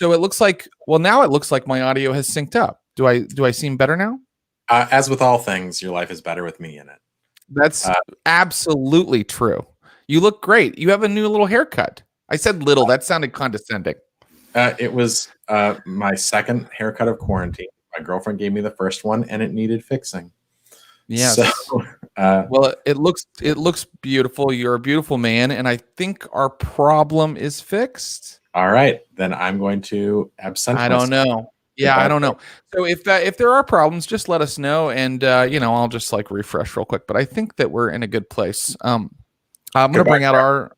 So it looks like, well, now it looks like my audio has synced up. Do I seem better now? As with all things, your life is better with me in it. That's absolutely true. You look great. You have a new little haircut. I said little. That sounded condescending. It was my second haircut of quarantine. My girlfriend gave me the first one, and it needed fixing. Yes. So, well, it looks beautiful. You're a beautiful man, and I think our problem is fixed. All right, then I'm going to absent. I don't know. Yeah, I don't know. So if there are problems, just let us know, and I'll just like refresh real quick. But I think that we're in a good place. I'm going to bring out our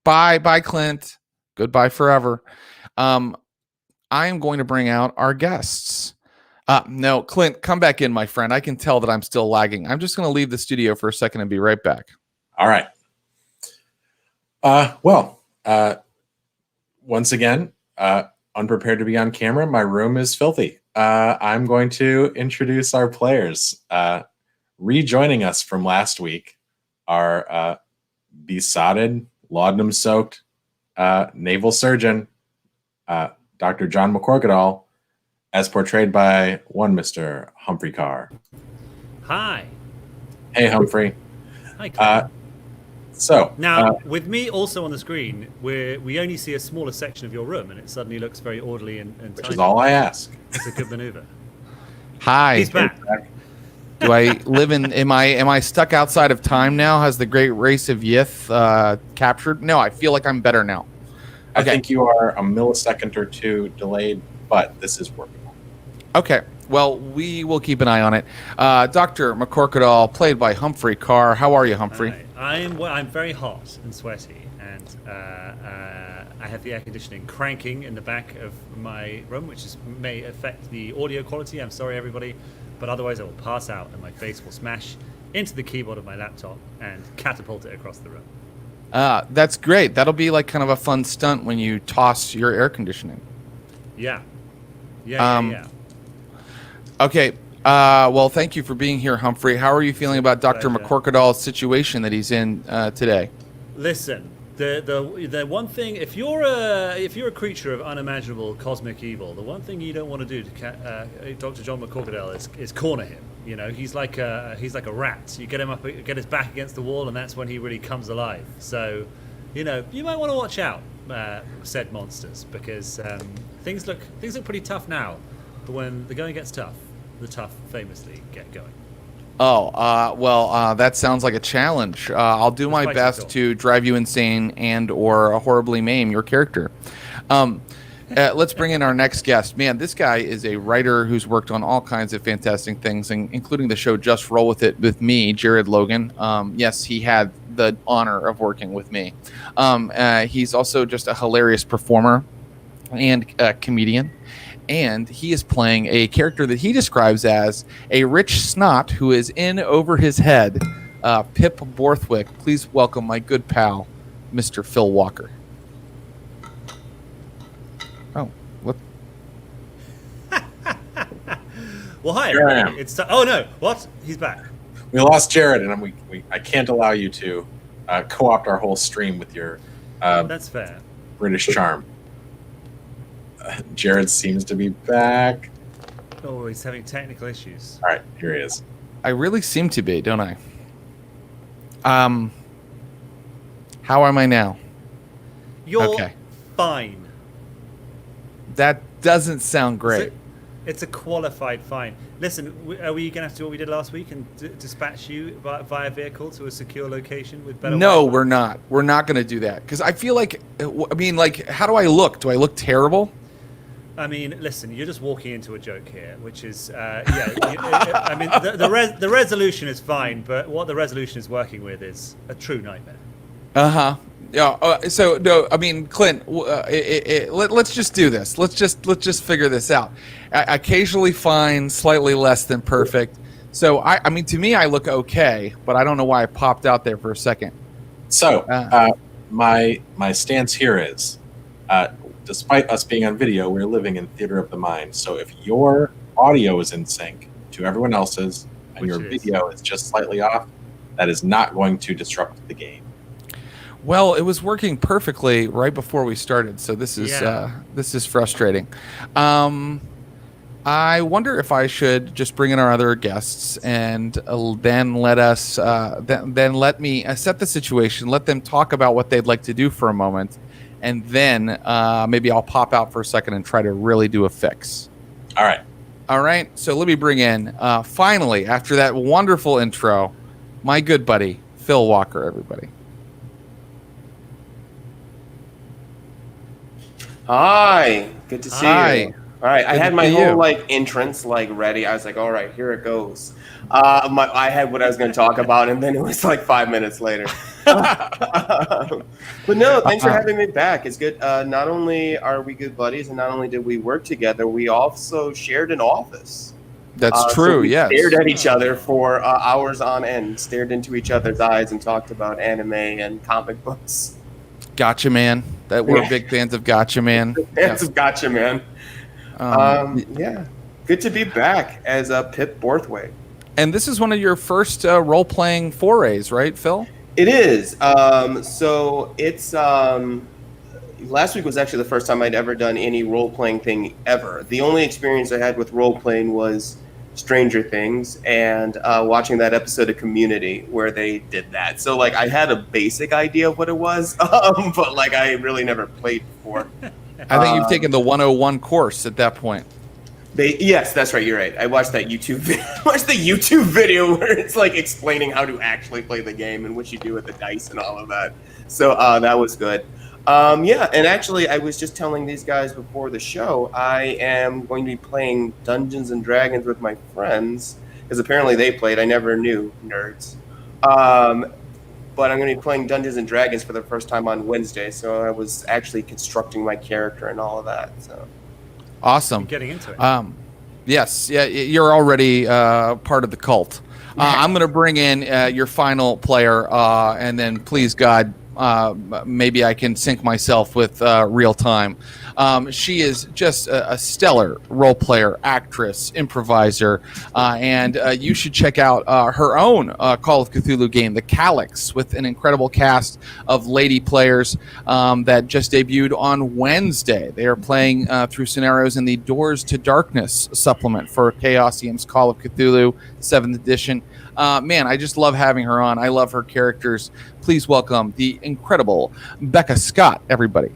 bye, Clint. Goodbye forever. I am going to bring out our guests. No, Clint, come back in, my friend. I can tell that I'm still lagging. I'm just going to leave the studio for a second and be right back. All right. Once again, unprepared to be on camera. My room is filthy. I'm going to introduce our players. Rejoining us from last week are besotted, laudanum-soaked naval surgeon, Dr. John McCorquodale, as portrayed by one Mr. Humphrey Ker. Hi. Hey, Humphrey. Hi, Claire. So now, with me also on the screen, we only see a smaller section of your room, and it suddenly looks very orderly and which tidy. is all I ask. It's a good maneuver. Hi. He's back. Do I live in? Am I stuck outside of time now? Has the great race of Yith captured? No, I feel like I'm better now. Okay. I think you are a millisecond or two delayed, but this is workable. Okay. Well, we will keep an eye on it. Dr. McCorquodale, played by Humphrey Ker. How are you, Humphrey? I'm very hot and sweaty, and I have the air conditioning cranking in the back of my room, which may affect the audio quality. I'm sorry, everybody, but otherwise I will pass out and my face will smash into the keyboard of my laptop and catapult it across the room. That's great. That'll be like kind of a fun stunt when you toss your air conditioning. Yeah. Okay. Well, thank you for being here, Humphrey. How are you feeling about Dr. McCorquodale's situation that he's in today? Listen, the one thing, if you're a creature of unimaginable cosmic evil, the one thing you don't want to do to Dr. John McCorquodale is corner him. You know, he's like a rat. You get him up, get his back against the wall, and that's when he really comes alive. So, you might want to watch out, said monsters, because things look pretty tough now. But when the going gets tough, the tough famously get going. Well, that sounds like a challenge. I'll do my best to drive you insane and or horribly maim your character. Let's bring in our next guest. Man, this guy is a writer who's worked on all kinds of fantastic things, including the show Just Roll With It with me, Jared Logan. Yes, he had the honor of working with me. He's also just a hilarious performer and a comedian. And he is playing a character that he describes as a rich snot who is in over his head, Pip Bothwick. Please welcome my good pal, Mr. Phil Walker. Oh, what? Well, hi. Everybody. Oh no! What? He's back. We lost Jared, and I can't allow you to co-opt our whole stream with your. That's fair. British charm. Jared seems to be back. Oh, he's having technical issues. All right, here he is. I really seem to be, don't I? How am I now? You're fine. That doesn't sound great. It's a qualified fine. Listen, are we going to have to do what we did last week and dispatch you via vehicle to a secure location with better? No, we're not. We're not going to do that because I feel like, how do I look? Do I look terrible? I mean, listen, you're just walking into a joke here, which is, the resolution is fine, but what the resolution is working with is a true nightmare. Uh-huh. Yeah. So no, I mean, Clint, let's just do this. Let's just figure this out. Occasionally fine, slightly less than perfect. So I mean, to me, I look okay, but I don't know why I popped out there for a second. So my stance here is, despite us being on video, we're living in theater of the mind. So if your audio is in sync to everyone else's and your video is just slightly off, that is not going to disrupt the game. Well, it was working perfectly right before we started, so this is frustrating. I wonder if I should just bring in our other guests and then let us then let me set the situation, let them talk about what they'd like to do for a moment, and then maybe I'll pop out for a second and try to really do a fix. All right. So let me bring in finally, after that wonderful intro, my good buddy Phil Walker. Everybody. Hi, good to see you. All right, I had my whole entrance ready. I was like, all right, here it goes. I had what I was going to talk about, and then it was 5 minutes later. But no, thanks for having me back. It's good. Not only are we good buddies, and not only did we work together, we also shared an office. That's true. So we yes. Stared at each other for hours on end. Stared into each other's eyes and talked about anime and comic books. Gotcha, man. We're big fans of Gotcha, man. Fans of Gotcha, man. Yeah, good to be back as Pip Bothwick. And this is one of your first role-playing forays, right, Phil? It is. So it's last week was actually the first time I'd ever done any role-playing thing ever. The only experience I had with role-playing was Stranger Things and watching that episode of Community where they did that. So I had a basic idea of what it was, but I really never played before. I think you've taken the 101 course at that point. Yes, that's right. You're right. I watched that YouTube video where it's explaining how to actually play the game and what you do with the dice and all of that. So that was good. Yeah, and actually, I was just telling these guys before the show, I am going to be playing Dungeons and Dragons with my friends because apparently they played. I never knew, nerds. But I'm going to be playing Dungeons and Dragons for the first time on Wednesday, so I was actually constructing my character and all of that. So awesome. I'm getting into it. Yes, yeah, you're already part of the cult. I'm going to bring in your final player, and then please God, maybe I can sync myself with real time. She is just a stellar role player, actress, improviser, and you should check out her own Call of Cthulhu game, The Calyx, with an incredible cast of lady players that just debuted on Wednesday. They are playing through scenarios in the Doors to Darkness supplement for Chaosium's Call of Cthulhu 7th edition. Man, I just love having her on. I love her characters. Please welcome the incredible Becca Scott, everybody.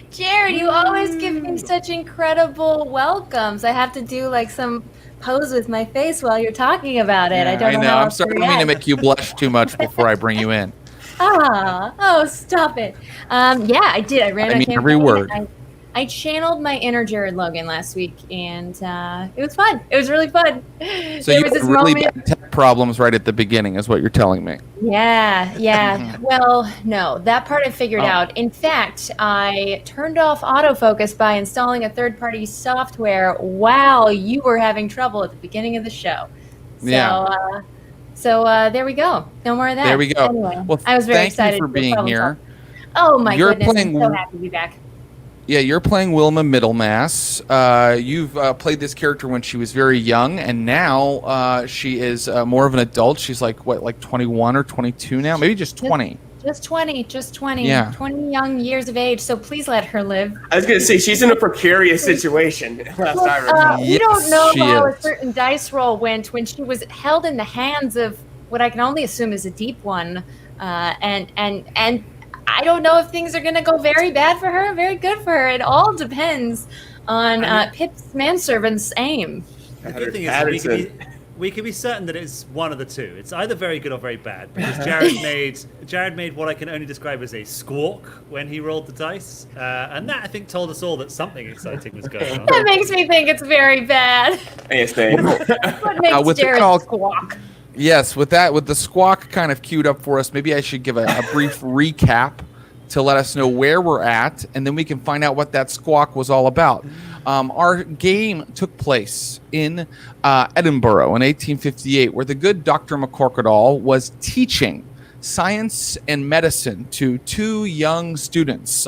Jared, you always give me such incredible welcomes. I have to do some pose with my face while you're talking about it. Yeah, I don't know. I know. How I'm sorry. I don't mean to make you blush too much before I bring you in. Oh, stop it. Yeah, I did. I ran a campaign. Every word. I channeled my inner Jared Logan last week, and it was fun. It was really fun. So you had really bad tech problems right at the beginning, is what you're telling me. Yeah. Well, no, that part I figured out. In fact, I turned off autofocus by installing a third-party software while you were having trouble at the beginning of the show. So there we go. No more of that. There we go. Anyway, well, I was very excited for being here. Oh my goodness! I'm so happy to be back. Yeah, you're playing Wilma Middlemass. You've played this character when she was very young, and now she is more of an adult. She's 21 or 22 now? Maybe just 20. Just 20. Yeah. 20 young years of age, so please let her live. I was going to say, she's in a precarious situation. We don't know how a certain dice roll went when she was held in the hands of what I can only assume is a deep one. And I don't know if things are going to go very bad for her, very good for her. It all depends on Pip's manservant's aim. The good thing is we can be certain that it's one of the two. It's either very good or very bad, because Jared made what I can only describe as a squawk when he rolled the dice, and that I think told us all that something exciting was going on. That makes me think it's very bad. What makes Jared squawk? Yes, with the squawk kind of queued up for us, maybe I should give a brief recap to let us know where we're at, and then we can find out what that squawk was all about. Our game took place in Edinburgh in 1858, where the good Dr. McCorquodale was teaching science and medicine to two young students,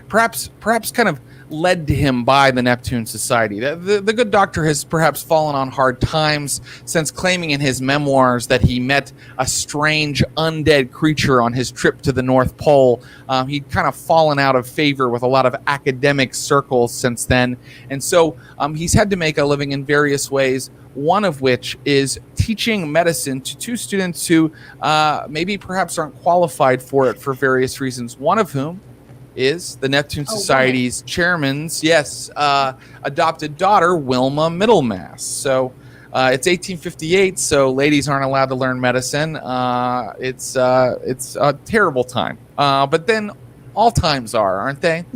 perhaps kind of led to him by the Neptune Society. The good doctor has perhaps fallen on hard times since claiming in his memoirs that he met a strange undead creature on his trip to the North Pole. He'd kind of fallen out of favor with a lot of academic circles since then, and so he's had to make a living in various ways, one of which is teaching medicine to two students who maybe perhaps aren't qualified for it for various reasons, one of whom is the Neptune Society's chairman's, adopted daughter, Wilma Middlemass. So it's 1858, so ladies aren't allowed to learn medicine. It's a terrible time. But then all times aren't they?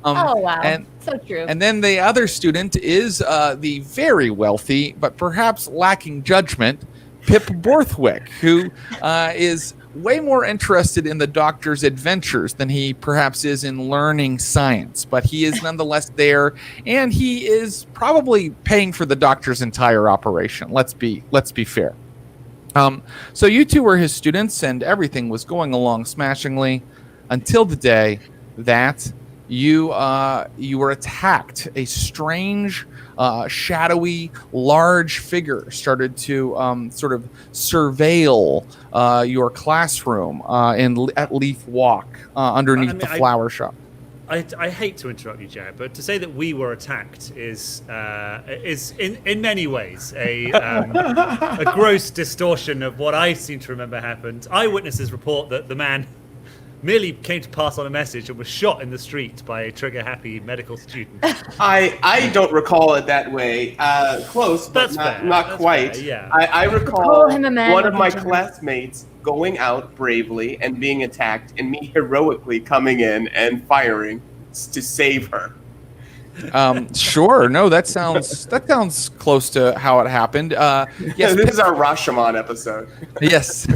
Oh, wow. And, so true. And then the other student is the very wealthy, but perhaps lacking judgment, Pip Bothwick, who is way more interested in the doctor's adventures than he perhaps is in learning science, but he is nonetheless there, and he is probably paying for the doctor's entire operation. Let's be fair. So you two were his students, and everything was going along smashingly until the day that you were attacked. A strange, shadowy, large figure started to sort of surveil your classroom at Leaf Walk underneath the flower shop. I hate to interrupt you, Jared, but to say that we were attacked is in many ways a gross distortion of what I seem to remember happened. Eyewitnesses report that the man merely came to pass on a message and was shot in the street by a trigger-happy medical student. I don't recall it that way. Close, but not quite. Fair, yeah. I recall him a man one of my who- classmates going out bravely and being attacked, and me heroically coming in and firing to save her. Sure. No, that sounds close to how it happened. Yes, This is our Rashomon episode. Yes.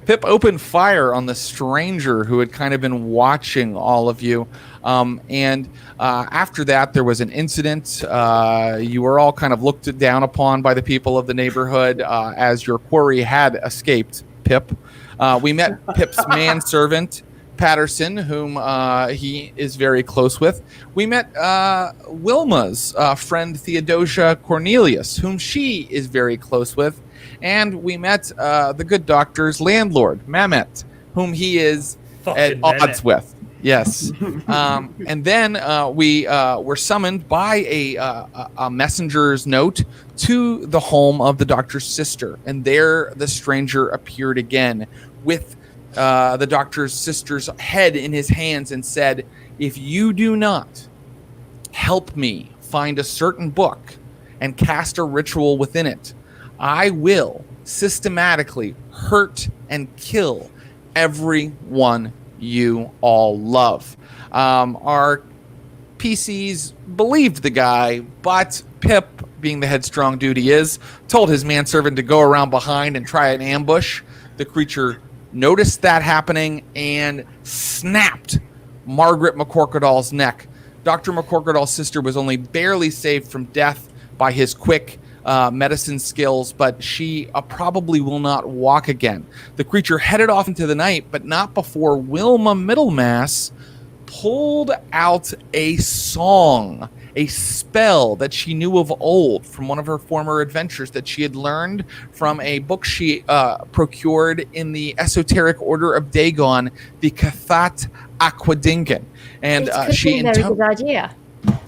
Pip opened fire on the stranger who had kind of been watching all of you. And after that, there was an incident. You were all kind of looked down upon by the people of the neighborhood as your quarry had escaped Pip. We met Pip's manservant, Patterson, whom he is very close with. We met Wilma's friend Theodosia Cornelius, whom she is very close with. And we met the good doctor's landlord, Mamet, whom he is at odds with. Yes. And then we were summoned by a messenger's note to the home of the doctor's sister. And there the stranger appeared again with the doctor's sister's head in his hands and said, "If you do not help me find a certain book and cast a ritual within it, I will systematically hurt and kill everyone you all love." Our PCs believed the guy, but Pip, being the headstrong dude he is, told his manservant to go around behind and try an ambush. The creature noticed that happening and snapped Margaret McCorquodale's neck. Dr. McCorquodale's sister was only barely saved from death by his quick medicine skills, but she probably will not walk again. The creature headed off into the night, but not before Wilma Middlemass pulled out a song, a spell that she knew of old from one of her former adventures that she had learned from a book she procured in the esoteric order of Dagon, the Cathat Aquadingan. And she good idea.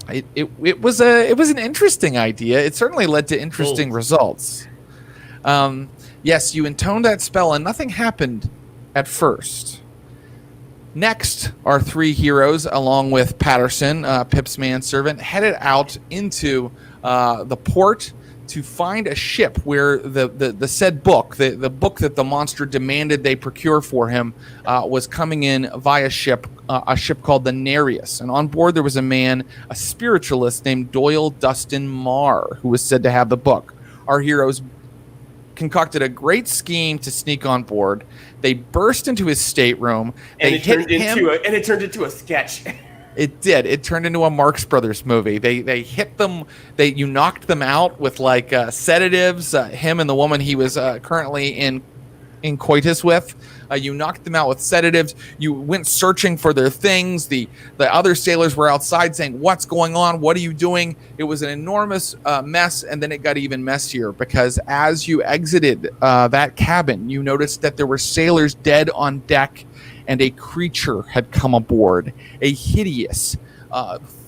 It was an interesting idea. It certainly led to interesting results. Yes, you intoned that spell, and nothing happened at first. Next, our three heroes, along with Patterson, Pip's manservant, headed out into the port to find a ship where the said book, the book that the monster demanded they procure for him, was coming in via ship, a ship called the Nereus. And on board there was a man, a spiritualist named Doyle Dustin Marr, who was said to have the book. Our heroes concocted a great scheme to sneak on board. They burst into his stateroom. And it turned into a sketch. It did. It turned into a Marx Brothers movie. They hit them. You knocked them out with like sedatives. Him and the woman he was currently in in coitus with. You knocked them out with sedatives. You went searching for their things. The other sailors were outside saying, "What's going on? What are you doing?" It was an enormous mess, and then it got even messier because as you exited that cabin, you noticed that there were sailors dead on deck, and a creature had come aboard, a hideous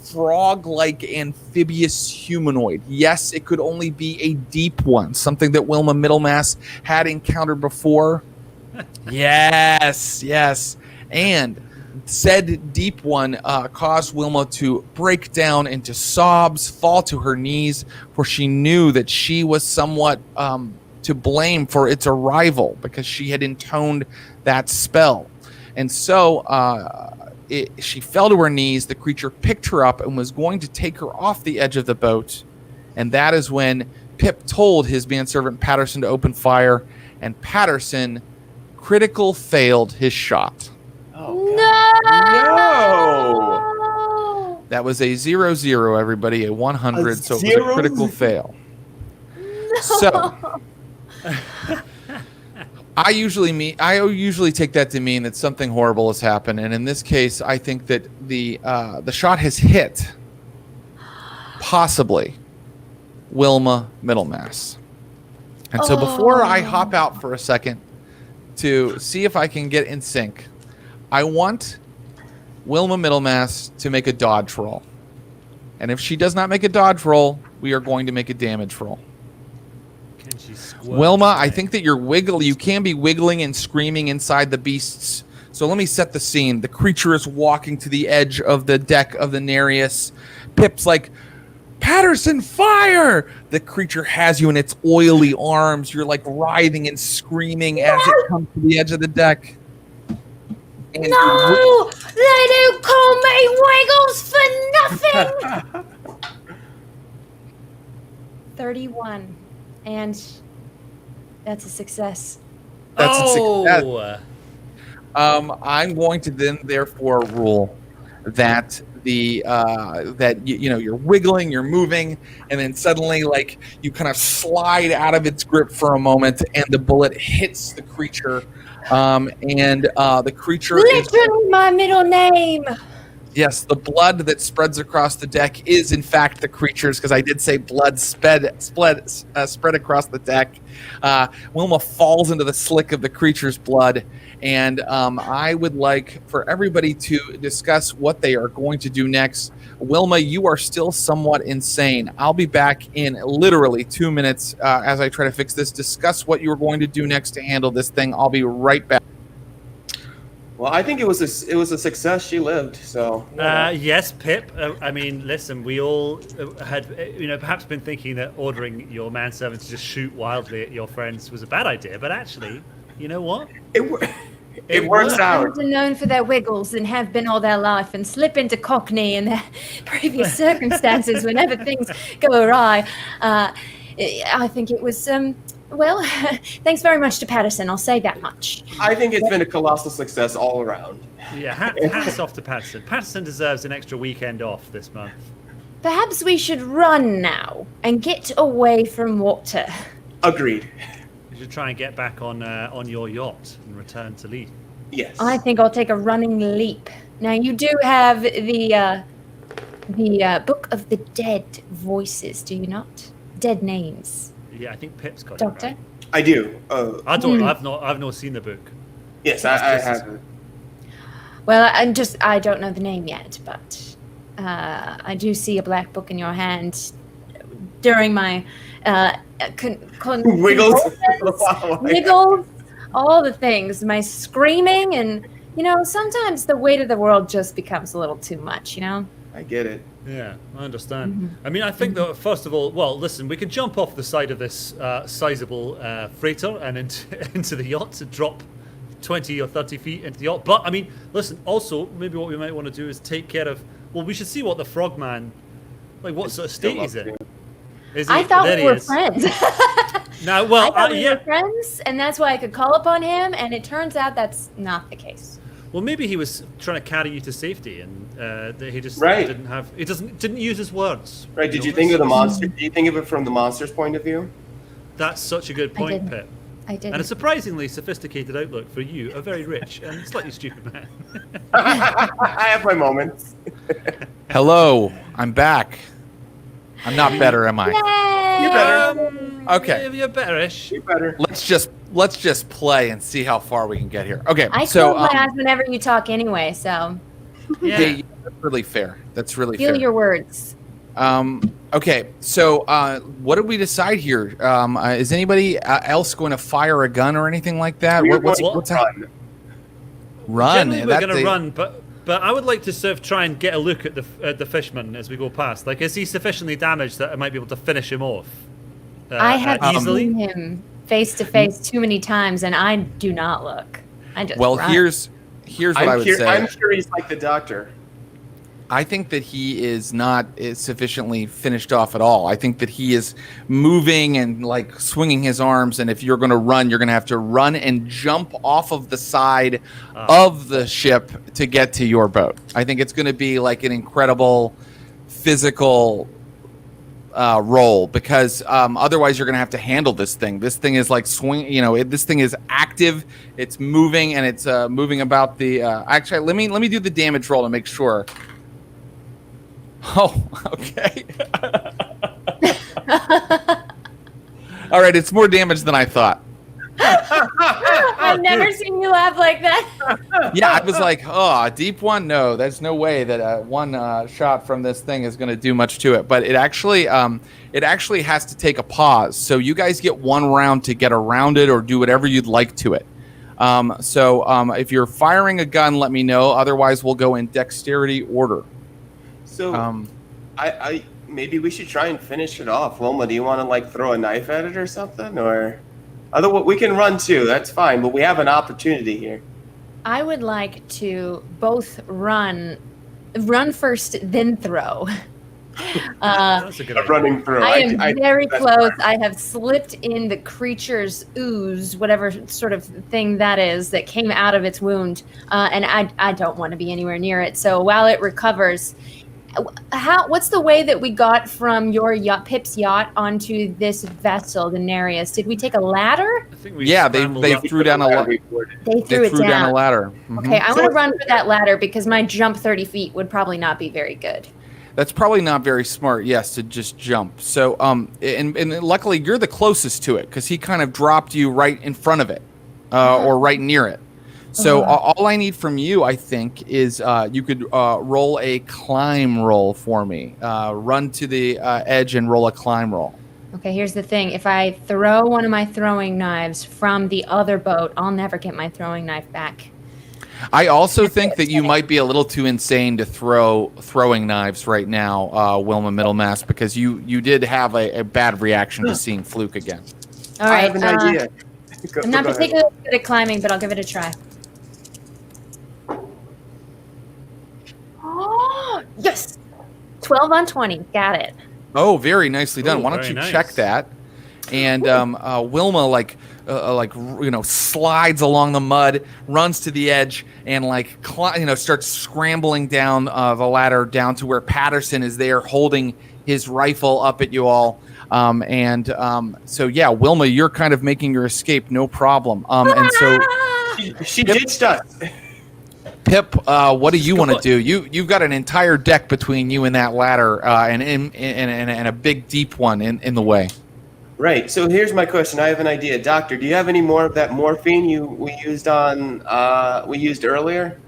frog-like amphibious humanoid. Yes, it could only be a deep one, something that Wilma Middlemass had encountered before. Yes. And said deep one caused Wilma to break down into sobs, fall to her knees, for she knew that she was somewhat to blame for its arrival because she had intoned that spell. And so she fell to her knees. The creature picked her up and was going to take her off the edge of the boat. And that is when Pip told his manservant Patterson to open fire, and Patterson critical failed his shot. Oh, No! That was a 0-0, everybody, a 100, so it was a critical fail. No! So I usually take that to mean that something horrible has happened, and in this case, I think that the shot has hit possibly Wilma Middlemass. And so before I hop out for a second to see if I can get in sync, I want Wilma Middlemass to make a dodge roll. And if she does not make a dodge roll, we are going to make a damage roll. Can she squirt Wilma, I think that you can be wiggling and screaming inside the beasts. So let me set the scene. The creature is walking to the edge of the deck of the Nereus. Pip's like, "Patterson, fire!" The creature has you in its oily arms. You're like writhing and screaming as it comes to the edge of the deck. And No! They don't call me Wiggles for nothing! 31. And that's a success. That's a success. Oh! I'm going to then therefore rule that you're wiggling, you're moving, and then suddenly like you kind of slide out of its grip for a moment, and the bullet hits the creature, and the creature Literally my middle name. Yes, the blood that spreads across the deck is in fact the creature's, because I did say blood spread across the deck. Wilma falls into the slick of the creature's blood, and I would like for everybody to discuss what they are going to do next. Wilma, you are still somewhat insane. I'll be back in literally 2 minutes as I try to fix this. Discuss what you're going to do next to handle this thing. I'll be right back. Well, I think it was a success. She lived, so. Yes, Pip. I mean, listen, we all had, perhaps been thinking that ordering your manservant to just shoot wildly at your friends was a bad idea, but actually, you know what? It works out. Friends are known for their wiggles and have been all their life and slip into Cockney in their previous circumstances whenever things go awry. I think it was, well, thanks very much to Patterson. I'll say that much. I think it's been a colossal success all around. Yeah, hats off to Patterson. Patterson deserves an extra weekend off this month. Perhaps we should run now and get away from water. Agreed. You should try and get back on your yacht and return to Leith. Yes. I think I'll take a running leap. Now, you do have the Book of the Dead Voices, do you not? Dead names. Yeah, I think Pip's got Doctor? it right. I do. I don't. I've not seen the book. Yes, I have. Well, I don't know the name yet, but I do see a black book in your hand during my Wiggles. wiggles, all the things, my screaming, and sometimes the weight of the world just becomes a little too much, I get it. Yeah, I understand. I mean, I think that first of all, well, listen, we can jump off the side of this sizable freighter and into the yacht to drop 20 or 30 feet into the yacht. But I mean, listen, also maybe what we might want to do is take care of. Well, we should see what the frogman, like, what sort of state he's in. I thought we were friends. No, well, I thought we yeah. were friends, and that's why I could call upon him. And it turns out that's not the case. Well, maybe he was trying to carry you to safety, and he just didn't have. He didn't use his words. Right? Did you think of the monster? Do you think of it from the monster's point of view? That's such a good point, Pip. I did. And a surprisingly sophisticated outlook for you, a very rich and slightly stupid man. I have my moments. Hello, I'm back. I'm not better, am I? You're better. Okay. You're betterish. You're better. Let's just play and see how far we can get here. Okay. I close my eyes whenever you talk anyway, so Yeah. hey, that's really fair. That's really feel fair. your words. Okay. So what did we decide here? Is anybody else going to fire a gun or anything like that? What's happening? Run. Generally, we're going to run, but I would like to sort of try and get a look at the fishman as we go past. Like, is he sufficiently damaged that I might be able to finish him off? I have easily. seen him face to face too many times, and I do not look. I just run. here's what I would say. I'm sure he's like the doctor. I think that he is not sufficiently finished off at all. I think that he is moving and like swinging his arms. And if you're going to run, you're going to have to run and jump off of the side of the ship to get to your boat. I think it's going to be like an incredible physical roll because otherwise you're going to have to handle this thing. This thing is like swing. This thing is active. It's moving and it's moving about the. Actually, let me do the damage roll to make sure. Oh, okay. All right, it's more damage than I thought. I've never seen you laugh like that. Yeah, I was like, oh, a deep one? No, there's no way that one shot from this thing is going to do much to it. But it actually has to take a pause. So you guys get one round to get around it or do whatever you'd like to it. So if you're firing a gun, let me know. Otherwise, we'll go in dexterity order. So, I maybe we should try and finish it off. Wilma, do you want to like throw a knife at it or something, or otherwise we can run too? That's fine, but we have an opportunity here. I would like to both run first, then throw. That's a good idea. Running through. I am very close. Smart. I have slipped in the creature's ooze, whatever sort of thing that is that came out of its wound, and I don't want to be anywhere near it. So while it recovers, what's the way that we got from your yacht, Pip's yacht, onto this vessel, the Nereus? Did we take a ladder? I think we they threw down a ladder. They threw down a ladder. Mm-hmm. Okay, I want to run for that ladder because my jump 30 feet would probably not be very good. That's probably not very smart, yes, to just jump. So, and luckily you're the closest to it because he kind of dropped you right in front of it or right near it. So all I need from you, I think, is you could roll a climb roll for me. Run to the edge and roll a climb roll. Okay, here's the thing. If I throw one of my throwing knives from the other boat, I'll never get my throwing knife back. I also think that you might be a little too insane to throw throwing knives right now, Wilma Middlemass, because you did have a bad reaction to seeing Fluke again. All right. I have an idea. I'm not particularly good at climbing, but I'll give it a try. Oh, yes! 12 on 20. Got it. Oh, very nicely done. Ooh, Why don't very you nice. check that? And Wilma slides along the mud, runs to the edge, and starts scrambling down the ladder down to where Patterson is there holding his rifle up at you all. So yeah, Wilma, you're kind of making your escape, no problem. And so she ditched us. Pip, what do you want to do? You've got an entire deck between you and that ladder, and a big deep one in the way. Right. So here's my question. I have an idea, Doctor. Do you have any more of that morphine we used earlier?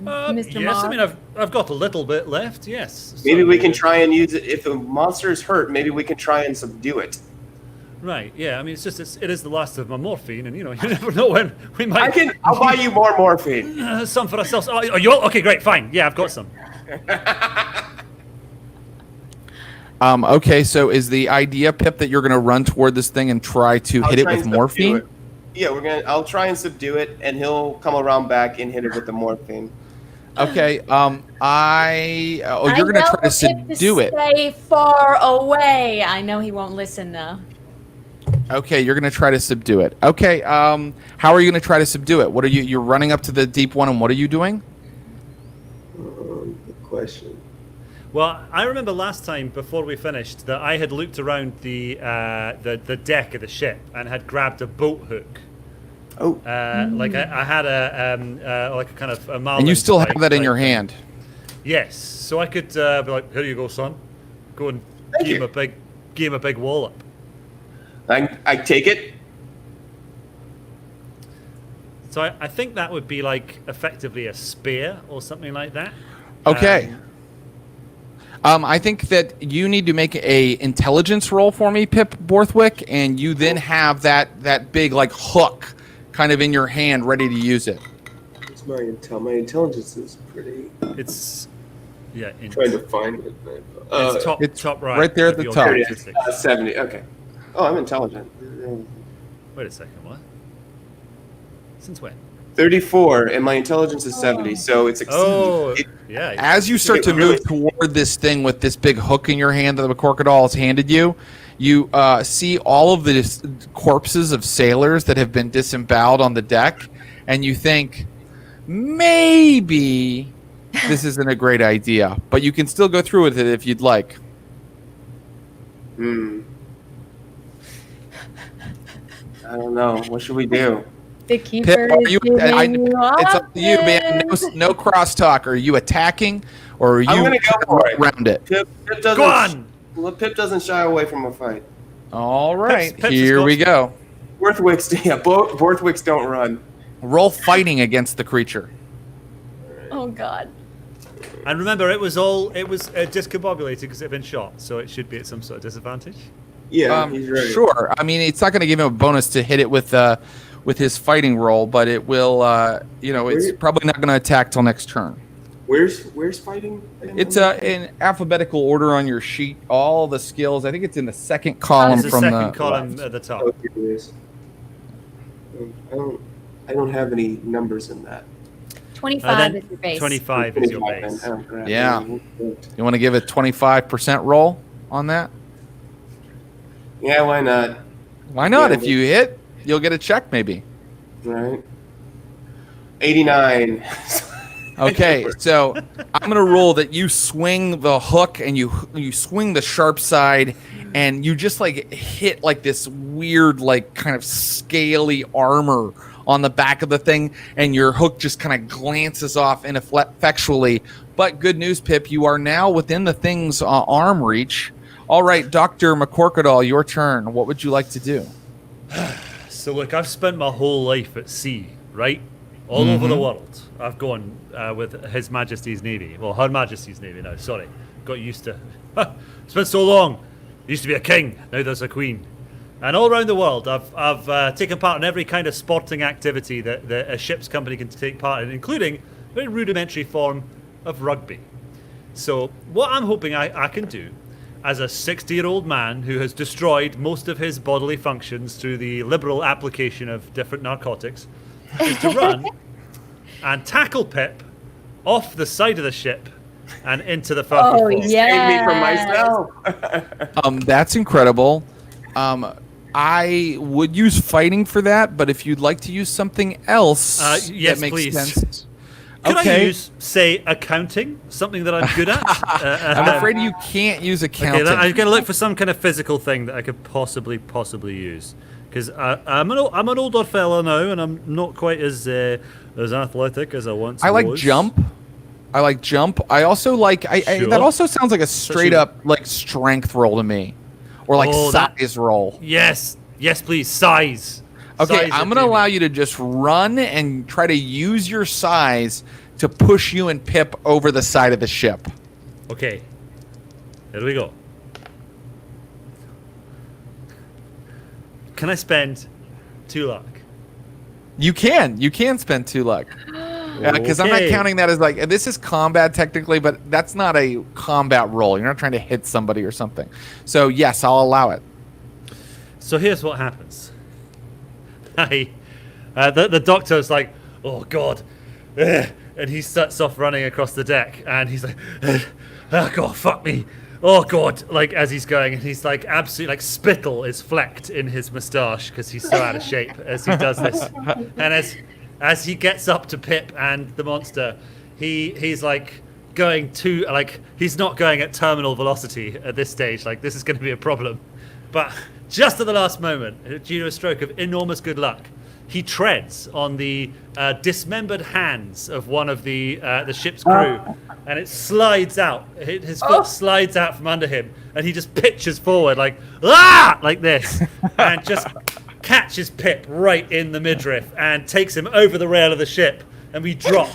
Mr. Yes, Moss? I mean I've got a little bit left. Yes. Maybe we can certainly. try and use it. If the monster is hurt, maybe we can try and subdue it. Right. Yeah. I mean, it is the last of my morphine, and you never know when we might. I'll buy you more morphine. Some for ourselves. Oh, are you all? Okay, great, fine. Yeah, I've got some. Okay, so is the idea, Pip, that you're going to run toward this thing and try to hit it with morphine? Yeah, I'll try and subdue it, and he'll come around back and hit it with the morphine. Okay. You're going to try to subdue it. Stay far away. I know he won't listen though. Okay, you're going to try to subdue it. Okay. How are you going to try to subdue it? What are you're running up to the deep one, and what are you doing? Good question. Well, I remember last time before we finished that I had looked around the deck of the ship and had grabbed a boat hook. Oh. Like I had like a kind of a marlin. And you still have spike that in type your thing. hand. Yes, so I could be like, "Here you go, son. Go and give him a big wallop." I take it. So I think that would be like effectively a spear or something like that. Okay. I think that you need to make a intelligence roll for me, Pip Bothwick, and you then have that big like hook kind of in your hand ready to use it. It's my intel. My intelligence is pretty. It's Trying to find it. But, it's top right. right there at of the your top. characteristic. 70. Okay. Oh, I'm intelligent. Wait a second, what? Since when? 34, and my intelligence is 70, so it's exceeding. Oh, yeah. As you start to move toward this thing with this big hook in your hand that the McCorquodale has handed you, you see all of the corpses of sailors that have been disemboweled on the deck, and you think, maybe this isn't a great idea, but you can still go through with it if you'd like. I don't know. What should we do? The keeper Pip, is giving you it's up to you, man. No crosstalk. Are you attacking, or are you I'm gonna go for it. around it? Pip doesn't. Go on! Well, Pip doesn't shy away from a fight. All right, Pip's here we go. Borthwicks don't run. Roll fighting against the creature. Oh God. And remember, it was discombobulated because it had been shot, so it should be at some sort of disadvantage. yeah, he's right. Sure. I mean, it's not going to give him a bonus to hit it with his fighting roll, but it will. It's probably not going to attack till next turn. Where's fighting? It's in alphabetical order on your sheet. All the skills. I think it's in the second column It's the from second the column left. at the top. Oh, here it is. I don't have any numbers in that. 25 Then is your base. 25 is your 25 base. then. Oh, crap. Yeah. You want to give a 25% roll on that? Yeah, why not? Why not? Yeah, If you hit, you'll get a check, maybe. Right. 89. Okay, so I'm gonna roll that you swing the hook and you swing the sharp side, and you just like hit like this weird like kind of scaly armor on the back of the thing, and your hook just kind of glances off ineffectually. But good news, Pip, you are now within the thing's arm reach. All right, Dr. McCorquodale, your turn. What would you like to do? So look, I've spent my whole life at sea, right? All over the world. I've gone with His Majesty's Navy. Well, Her Majesty's Navy now, sorry. Got used to... It's been so long. Used to be a king, now there's a queen. And all around the world, I've taken part in every kind of sporting activity that a ship's company can take part in, including a very rudimentary form of rugby. So what I'm hoping I can do, as a 60-year-old man who has destroyed most of his bodily functions through the liberal application of different narcotics, is to run and tackle Pip off the side of the ship and into the Firth of Forth. Save me from myself. That's incredible. I would use fighting for that, but if you'd like to use something else, yes, that makes please. sense. Could I Okay. use, say, accounting? Something that I'm good at? I'm afraid you can't use accounting. Okay, then I'm going to look for some kind of physical thing that I could possibly use. Because I'm an older fella now, and I'm not quite as athletic as I once was. I like jump. I also like. Sure. That also sounds like a straight up like strength roll to me, or like size roll. Yes, please, size. Okay, Size I'm it gonna to allow me. you to just run and try to use your size to push you and Pip over the side of the ship. Okay, here we go. Can I spend 2 luck? You can spend 2 luck. Because I'm not Okay. counting that as like, this is combat technically, but that's not a combat roll. You're not trying to hit somebody or something. So yes, I'll allow it. So here's what happens. The doctor's like, oh God, and he starts off running across the deck, and he's like, oh God, fuck me, oh God, like as he's going, and he's like absolutely like spittle is flecked in his moustache because he's so out of shape as he does this, and as he gets up to Pip and the monster, he's like going to he's not going at terminal velocity at this stage. Like, this is going to be a problem. But just at the last moment, due to a stroke of enormous good luck, he treads on the dismembered hands of one of the ship's crew, and it slides out. His foot slides out from under him, and he just pitches forward like this, and just catches Pip right in the midriff and takes him over the rail of the ship, and we drop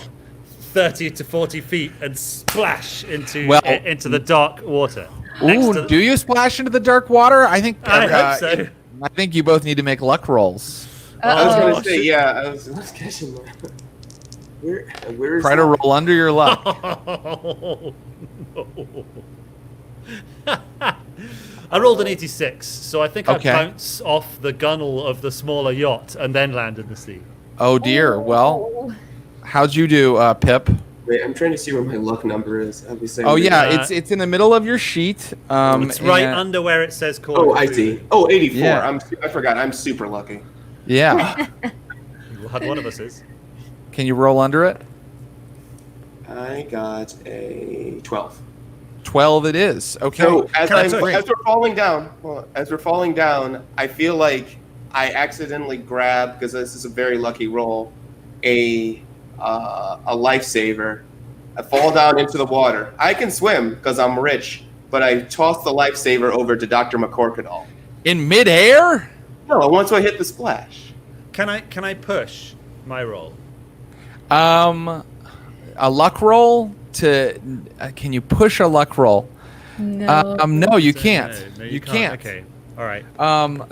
30 to 40 feet and splash into the dark water. Ooh, do you splash into the dark water? I think I hope so. I think you both need to make luck rolls. I was going to say, yeah. I was catching that. Where is Try to roll under your luck. Oh, no. I rolled an 86, so I think I bounce off the gunnel of the smaller yacht and then land in the sea. Oh dear. Well, how'd you do, Pip? Wait, I'm trying to see where my luck number is. I'll be saying. Oh yeah, it's in the middle of your sheet. It's right under where it says call. Oh, I see. Oh, 84. Yeah. I forgot. I'm super lucky. Yeah. One of us is. Can you roll under it? I got a 12. 12 it is. Okay. So as we're falling down, I feel like I accidentally grab, because this is a very lucky roll, a lifesaver. I fall down into the water. I can swim because I'm rich, but I toss the lifesaver over to Dr. McCorquodale. In midair? No, once I hit the splash. Can I push my roll? A luck roll to can you push a luck roll? No. No, you can't. No, you can't. Okay. All right.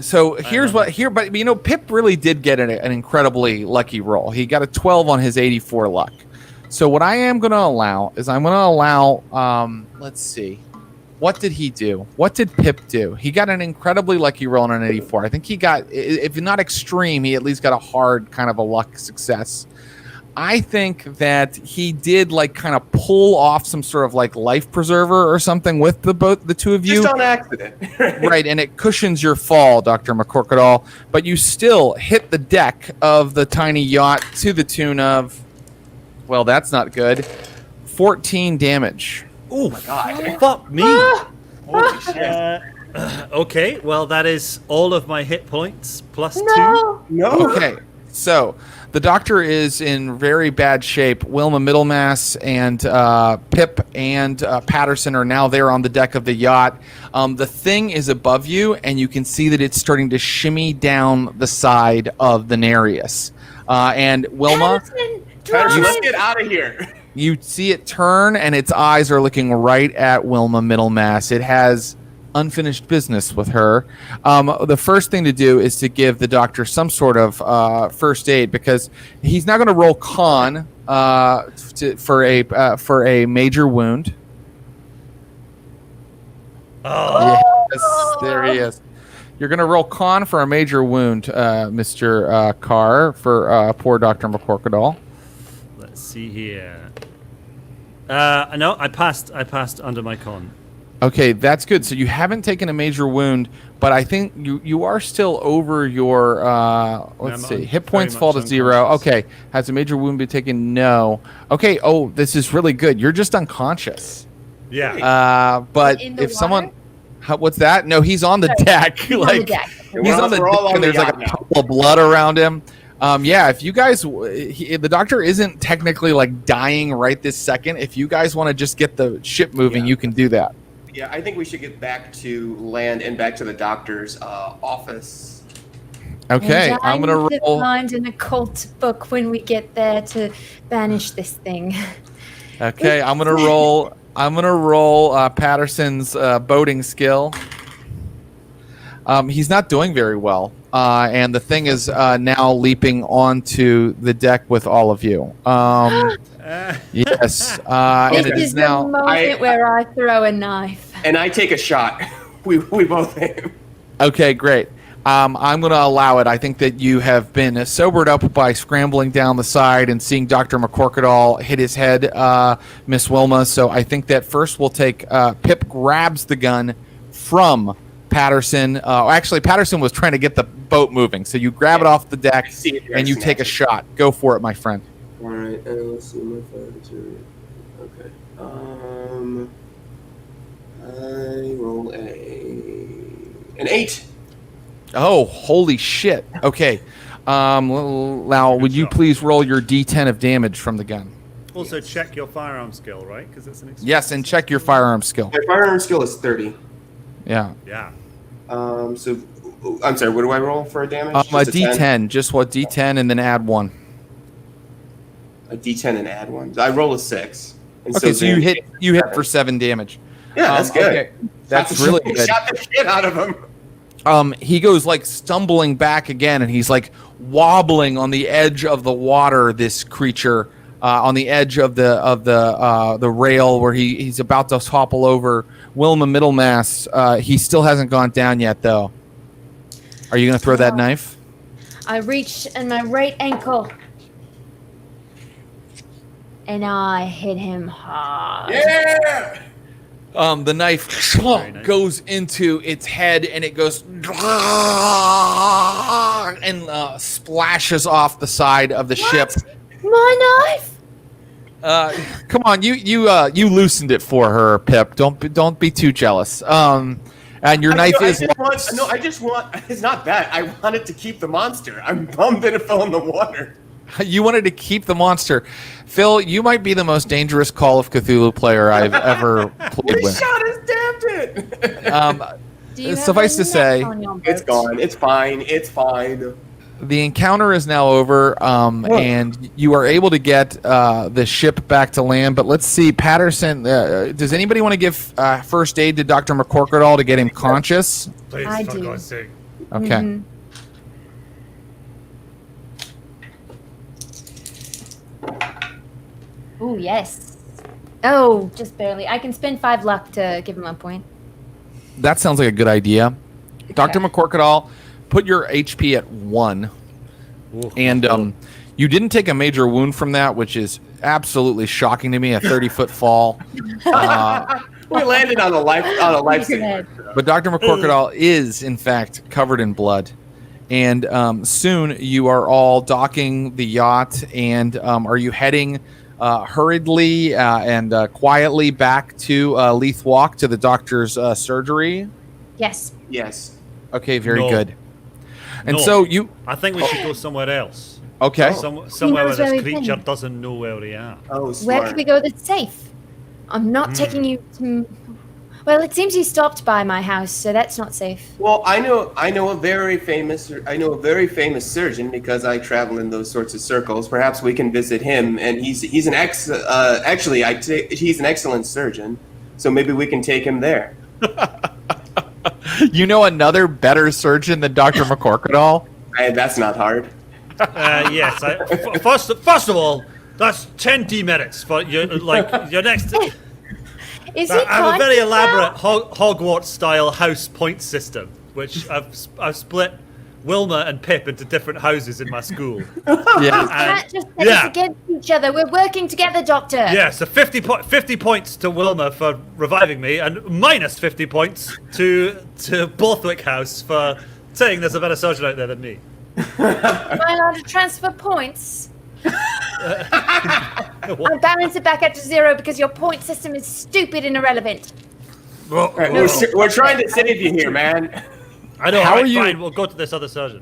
So but Pip really did get an incredibly lucky roll. He got a 12 on his 84 luck. So what I am going to allow is let's see. What did he do? What did Pip do? He got an incredibly lucky roll on an 84. I think he got, if not extreme, he at least got a hard kind of a luck success. I think that he did kind of pull off some sort of life preserver or something with the two of you. Just on accident. Right, and it cushions your fall, Dr. McCorquodale, but you still hit the deck of the tiny yacht to the tune of, well, that's not good, 14 damage. Oh my god. Fuck me. Holy shit. Okay, well, that is all of my hit points plus 2. No. Okay, so the doctor is in very bad shape. Wilma, Middlemass, and Pip and Patterson are now there on the deck of the yacht. The thing is above you, and you can see that it's starting to shimmy down the side of the Nereus. And Wilma, Patterson, let's get out of here. You see it turn, and its eyes are looking right at Wilma, Middlemass. It has unfinished business with her. The first thing to do is to give the doctor some sort of first aid, because he's now going to roll con for a major wound. Oh. Yes, there he is. You're going to roll con for a major wound, Mr. Carr, for poor Dr. McCorquodale. Let's see here. No, I passed under my con. Okay, that's good. So you haven't taken a major wound, but I think you are still over your, hit points fall to 0. Okay, has a major wound been taken? No. Okay, this is really good. You're just unconscious. Yeah. But in the if water? someone... what's that? No, he's on the deck. He's on the deck. He's on the deck, and there's a couple of blood around him. If you guys... the doctor isn't technically, dying right this second. If you guys want to just get the ship moving, you can do that. Yeah, I think we should get back to land and back to the doctor's office. Okay, And I'm gonna to roll. find an occult book when we get there to banish this thing. Okay, I'm gonna roll. Patterson's boating skill. He's not doing very well, and the thing is now leaping onto the deck with all of you. Yes, and it This is is now. the moment where I throw a knife. And I take a shot. We both aim. Okay, great. I'm going to allow it. I think that you have been sobered up by scrambling down the side and seeing Dr. McCorquodale hit his head, Miss Wilma. So I think that first we'll take Pip grabs the gun from Patterson. Actually, Patterson was trying to get the boat moving. So you grab it off the deck and you take a shot. Go for it, my friend. All right, let's see my 5 2. Okay. I roll an 8. Oh, holy shit. Okay. Now, would you please roll your D10 of damage from the gun? Also, check your firearm skill, right? Because it's an experience. Yes, and check your firearm skill. My firearm skill is 30. Yeah. Yeah. So, I'm sorry, what do I roll for a damage? A Just D10. 10? Just what D10 and then add 1. A D10 and add 1. I roll a 6. And Okay, so you then hit for 7 damage. Yeah, that's good. Okay. That's really good. Shot the shit out of him. He goes like stumbling back again, and he's like wobbling on the edge of the water. This creature on the edge of the rail where he's about to topple over. Wilma Middlemass. He still hasn't gone down yet, though. Are you going to throw that knife? I reach in my right ankle. And I hit him hard. Yeah! The knife goes into its head, and it goes and splashes off the side of the ship. My knife? Come on, you loosened it for her, Pip. Don't be too jealous. And your knife is. I just want. It's not that. I wanted to keep the monster. I'm bummed that it fell in the water. You wanted to keep the monster. Phil, you might be the most dangerous Call of Cthulhu player I've ever played with. Shot us, damned it. Suffice to say, it's gone. It's fine. It's fine. the encounter is now over, and you are able to get the ship back to land. But let's see, Patterson, does anybody want to give first aid to Dr. McCorquodale to get him conscious? Please, I for do. God's sake. Okay. Mm-hmm. Oh, yes. Oh, just barely. I can spend 5 luck to give him a point. That sounds like a good idea. Dr. McCorquodale, put your HP at 1. Ooh. And you didn't take a major wound from that, which is absolutely shocking to me, a 30-foot fall. We landed on a lifesaver. But Dr. McCorquodale is, in fact, covered in blood. And soon you are all docking the yacht, and are you heading hurriedly and quietly back to Leith Walk to the doctor's surgery? Yes. Yes. Okay, very No. good. And No. so you... I think we should go somewhere else. Okay. Somewhere where where this we've creature been. doesn't know where we are. Oh, Where smart. can we go that's safe? I'm not taking you to... Well, it seems you stopped by my house, so that's not safe. Well, I know a very famous surgeon because I travel in those sorts of circles. Perhaps we can visit him, and he's an he's an excellent surgeon. So maybe we can take him there. You know another better surgeon than Dr. McCorquodale? That's not hard. Yes. First of all, that's 10 demerits for your next. Is I he have a very conscious now? elaborate Hogwarts-style house point system, which I've split Wilma and Pip into different houses in my school. Yeah. Can't just set us against each other. We're working together, Doctor. Yeah, so 50 points to Wilma for reviving me, and minus 50 points to Bothwick House for saying there's a better surgeon out there than me. Am I allowed to transfer points? I'll balance it back up to 0 because your point system is stupid and irrelevant. Well, All right, we're trying to save you here, man. I know. How All right, are you- fine. We'll go to this other surgeon.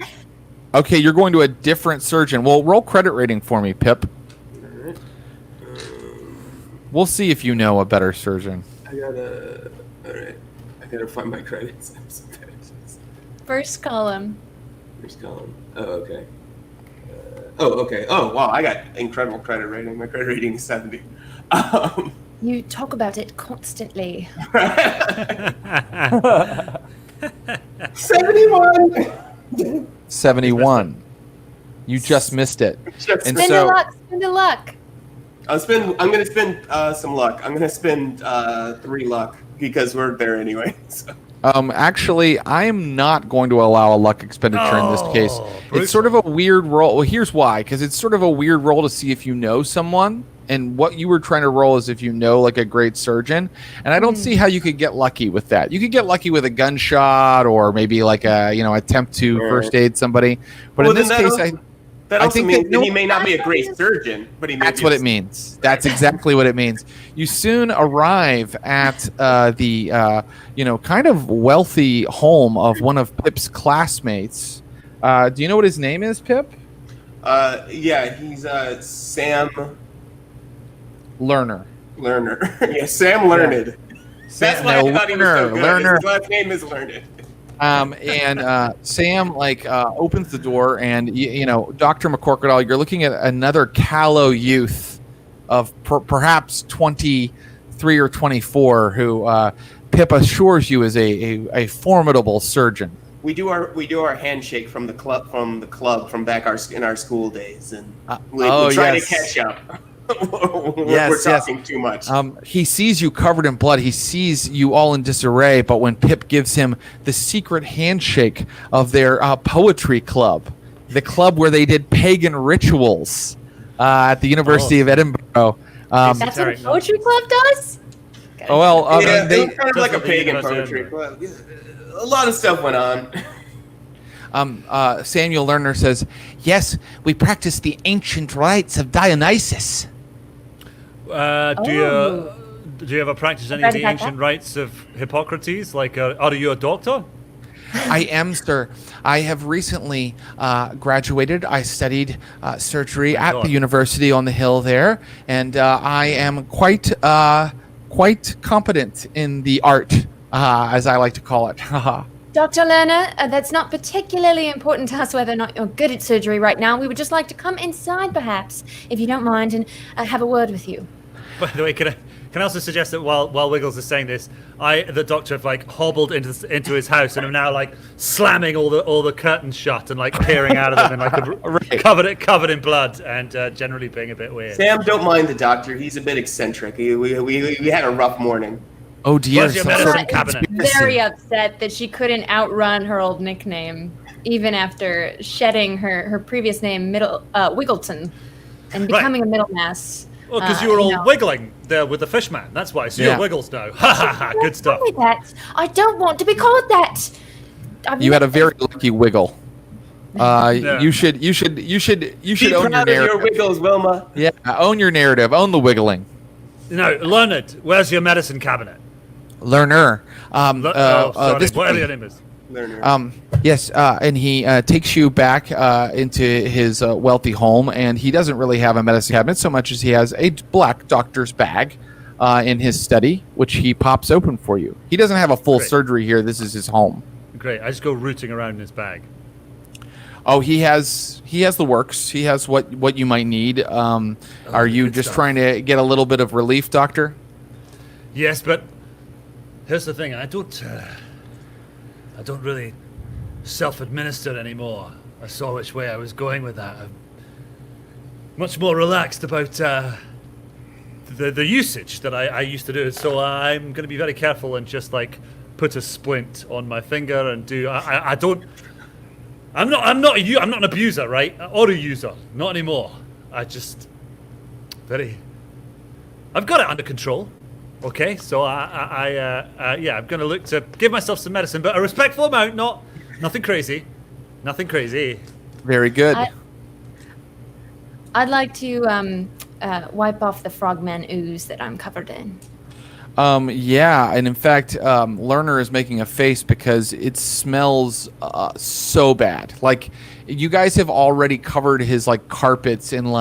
Okay, you're going to a different surgeon. Well, roll credit rating for me, Pip. We'll see if you know a better surgeon. All right. I gotta find my credits. First column. First column. Oh, okay. Okay. Oh, wow. I got incredible credit rating. My credit rating is 70. You talk about it constantly. 71. 71. You just missed it. And Spin so, the luck. Spin the luck. I'm gonna spend some luck. I'm gonna spend 3 luck because we're there anyway. So. actually, I am not going to allow a luck expenditure in this case. Bruce. It's sort of a weird roll. Well, here's why. Because it's sort of a weird roll to see if you know someone. And what you were trying to roll is if you know like a great surgeon. And I don't see how you could get lucky with that. You could get lucky with a gunshot or maybe like a attempt to first aid somebody. But in this case, That also means that he may not be a great surgeon, but he may That's be what it means. That's exactly what it means. You soon arrive at the kind of wealthy home of one of Pip's classmates. Do you know what his name is, Pip? Yeah, he's Sam Lerner. Yeah, Sam Learned. Yeah. That's why I thought he was so good. Lerner. His last name is Learned. And Sam opens the door, and Dr. McCorquodale, you're looking at another callow youth of perhaps 23 or 24 who Pip assures you is a formidable surgeon. We do our handshake from the club from back in our school days, and we're trying to catch up. We're talking too much. He sees you covered in blood. He sees you all in disarray. But when Pip gives him the secret handshake of their poetry club, the club where they did pagan rituals at the University of Edinburgh. That's what a poetry club does? They kind of like a pagan poetry club. A lot of stuff went on. Samuel Lerner says, yes, we practice the ancient rites of Dionysus. Do you ever practice any of the ancient rites of Hippocrates? Like, are you a doctor? I am, sir. I have recently graduated. I studied surgery at the university on the hill there, and I am quite competent in the art, as I like to call it. Dr. Lerner, that's not particularly important to us whether or not you're good at surgery right now. We would just like to come inside, perhaps, if you don't mind, and have a word with you. By the way, can I also suggest that while Wiggles is saying this, the doctor have hobbled into his house and am now slamming all the curtains shut and peering out of them and covered in blood and generally being a bit weird. Sam, don't mind the doctor. He's a bit eccentric. We had a rough morning. Oh dear! Where's your medicine cabinet? Very upset that she couldn't outrun her old nickname, even after shedding her previous name, Wiggleton, and becoming a Middlemass. Well, because you were all wiggling there with the fishman. That's why. So you're Wiggles now. Ha ha ha! Good stuff. I don't want to be called that. You had a very lucky wiggle. You should Be own your proud of your narrative. wiggles, Wilma. Yeah, own your narrative. Own the wiggling. No, Learned. Where's your medicine cabinet? Lerner. Sorry. Whatever your name is. Learner. Yes, and he takes you back into his wealthy home, and he doesn't really have a medicine cabinet so much as he has a black doctor's bag in his study, which he pops open for you. He doesn't have a full surgery here. This is his home. Great. I just go rooting around in his bag. Oh, he has the works. He has what you might need. Are you just trying to get a little bit of relief, Doctor? Yes, but here's the thing. I don't really self-administer anymore. I saw which way I was going with that. I'm much more relaxed about the usage that I used to do. So I'm going to be very careful and just put a splint on my finger and do. I'm not an abuser, right? Or a user. Not anymore. I've got it under control. Okay, so I'm going to look to give myself some medicine, but a respectful amount, nothing crazy. Nothing crazy. Very good. I'd like to wipe off the frogman ooze that I'm covered in. Yeah, and in fact, Lerner is making a face because it smells so bad. You guys have already covered his carpets in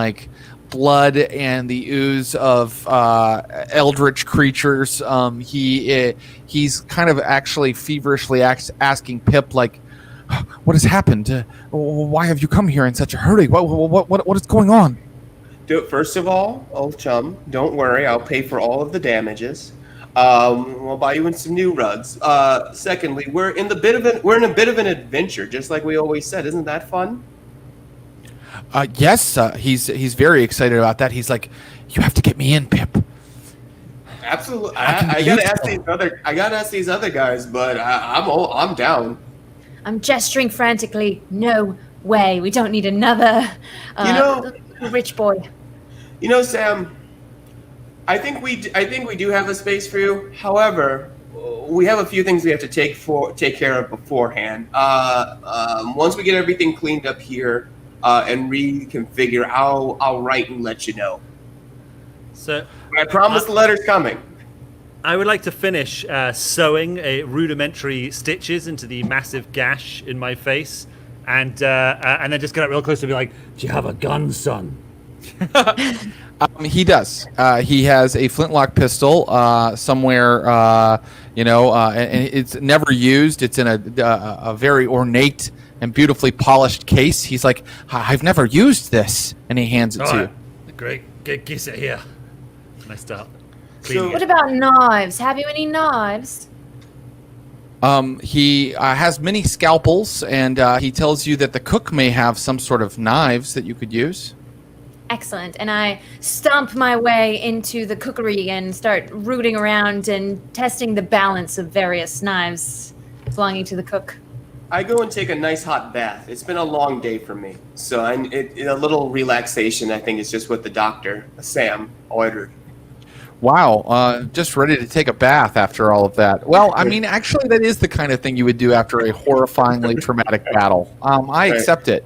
blood and the ooze of eldritch creatures. He's kind of actually feverishly asking Pip, what has happened? Why have you come here in such a hurry? What is going on? First of all, old chum, don't worry. I'll pay for all of the damages. We'll buy you in some new rugs. Secondly, we're in a bit of an adventure, just like we always said. Isn't that fun? Yes, he's very excited about that. He's like, you have to get me in, Pip. Absolutely. I gotta ask these other guys, but I'm down. I'm gesturing frantically. No way. We don't need another rich boy. Sam, I think we do have a space for you. However, we have a few things we have to take care of beforehand. Once we get everything cleaned up here, and reconfigure, I'll write and let you know. So I promise the letter's coming. I would like to finish sewing rudimentary stitches into the massive gash in my face, and then just get up real close and be like, "Do you have a gun, son?" He does. He has a flintlock pistol somewhere, and it's never used. It's in a very ornate and beautifully polished case. He's like, "I've never used this," and he hands it to you. Great, get it here. And I start. What about knives? Have you any knives? He has many scalpels, and he tells you that the cook may have some sort of knives that you could use. Excellent. And I stomp my way into the cookery and start rooting around and testing the balance of various knives belonging to the cook. I go and take a nice hot bath. It's been a long day for me. So a little relaxation, I think, is just what the doctor, Sam, ordered. Wow, just ready to take a bath after all of that. Well, I mean, actually, that is the kind of thing you would do after a horrifyingly traumatic battle. I accept it.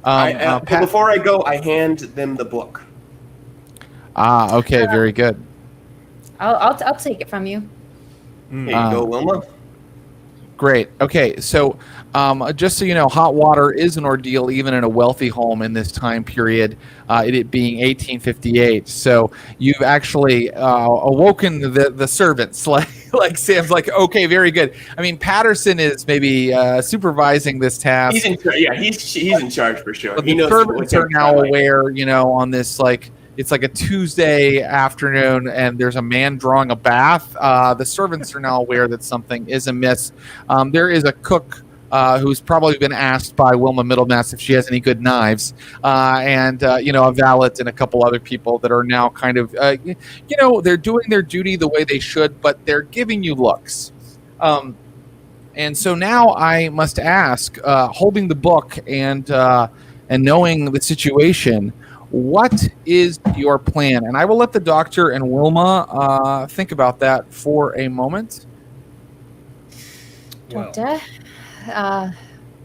Before I go, I hand them the book. Okay, very good. I'll take it from you. Here you go, Wilma. Great. Okay, so just so you know, hot water is an ordeal even in a wealthy home in this time period, it being 1858. So you've actually awoken the servants. Like Sam's like, okay, very good. I mean, Patterson is maybe supervising this task. He's in charge for sure. But He the knows servants are now aware, on this it's like a Tuesday afternoon and there's a man drawing a bath. The servants are now aware that something is amiss. There is a cook who's probably been asked by Wilma Middlemass if she has any good knives, and a valet and a couple other people that are now kind of, they're doing their duty the way they should, but they're giving you looks. And so now I must ask, holding the book and knowing the situation, what is your plan? And I will let the doctor and Wilma think about that for a moment. Doctor, are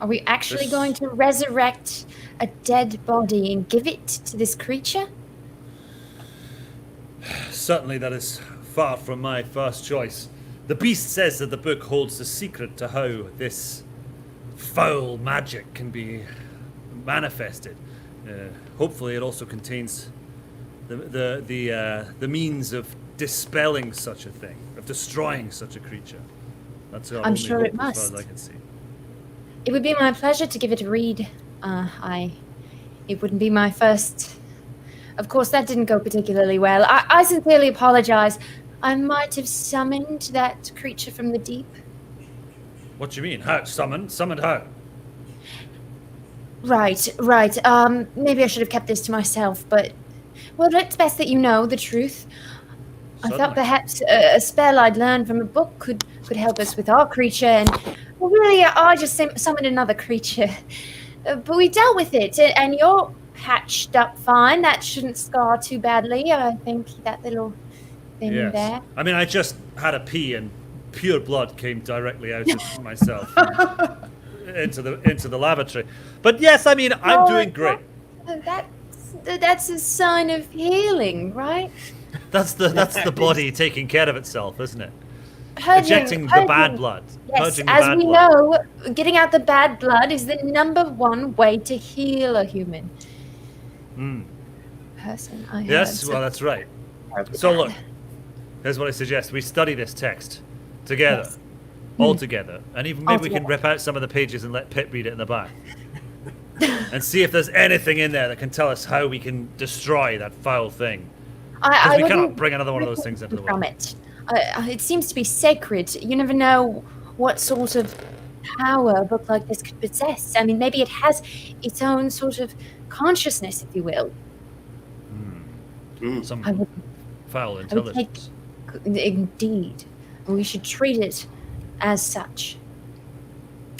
we actually going to resurrect a dead body and give it to this creature? Certainly that is far from my first choice. The beast says that the book holds the secret to how this foul magic can be manifested. Hopefully it also contains the means of dispelling such a thing, of destroying such a creature. That's our I'm sure it must. As far as I can see. It would be my pleasure to give it a read. It wouldn't be my first. Of course, that didn't go particularly well. I sincerely apologize. I might have summoned that creature from the deep. What do you mean? How? Summoned? Summoned how? Right. Maybe I should have kept this to myself, but... Well, it's best that you know the truth. Certainly. I thought perhaps a spell I'd learned from a book could help us with our creature, and... Well, really, I just summoned another creature. But we dealt with it, and you're patched up fine. That shouldn't scar too badly, I think, that little thing there. I mean, I just had a pee, and pure blood came directly out of myself. Into the lavatory. But yes, I mean, I'm doing great. That's a sign of healing, right? That's the body taking care of itself, isn't it? Ejecting the bad blood. Yes, as we know, getting out the bad blood is the #1 way to heal a human person. Yes, well, that's right. So look, here's what I suggest: we study this text together. Yes. All together, and even maybe we can rip out some of the pages and let Pip read it in the back, and see if there's anything in there that can tell us how we can destroy that foul thing. Because we cannot bring another one of those things into the world. It seems to be sacred. You never know what sort of power a book like this could possess. I mean, maybe it has its own sort of consciousness, if you will. Some foul intelligence. Indeed, we should treat it as such.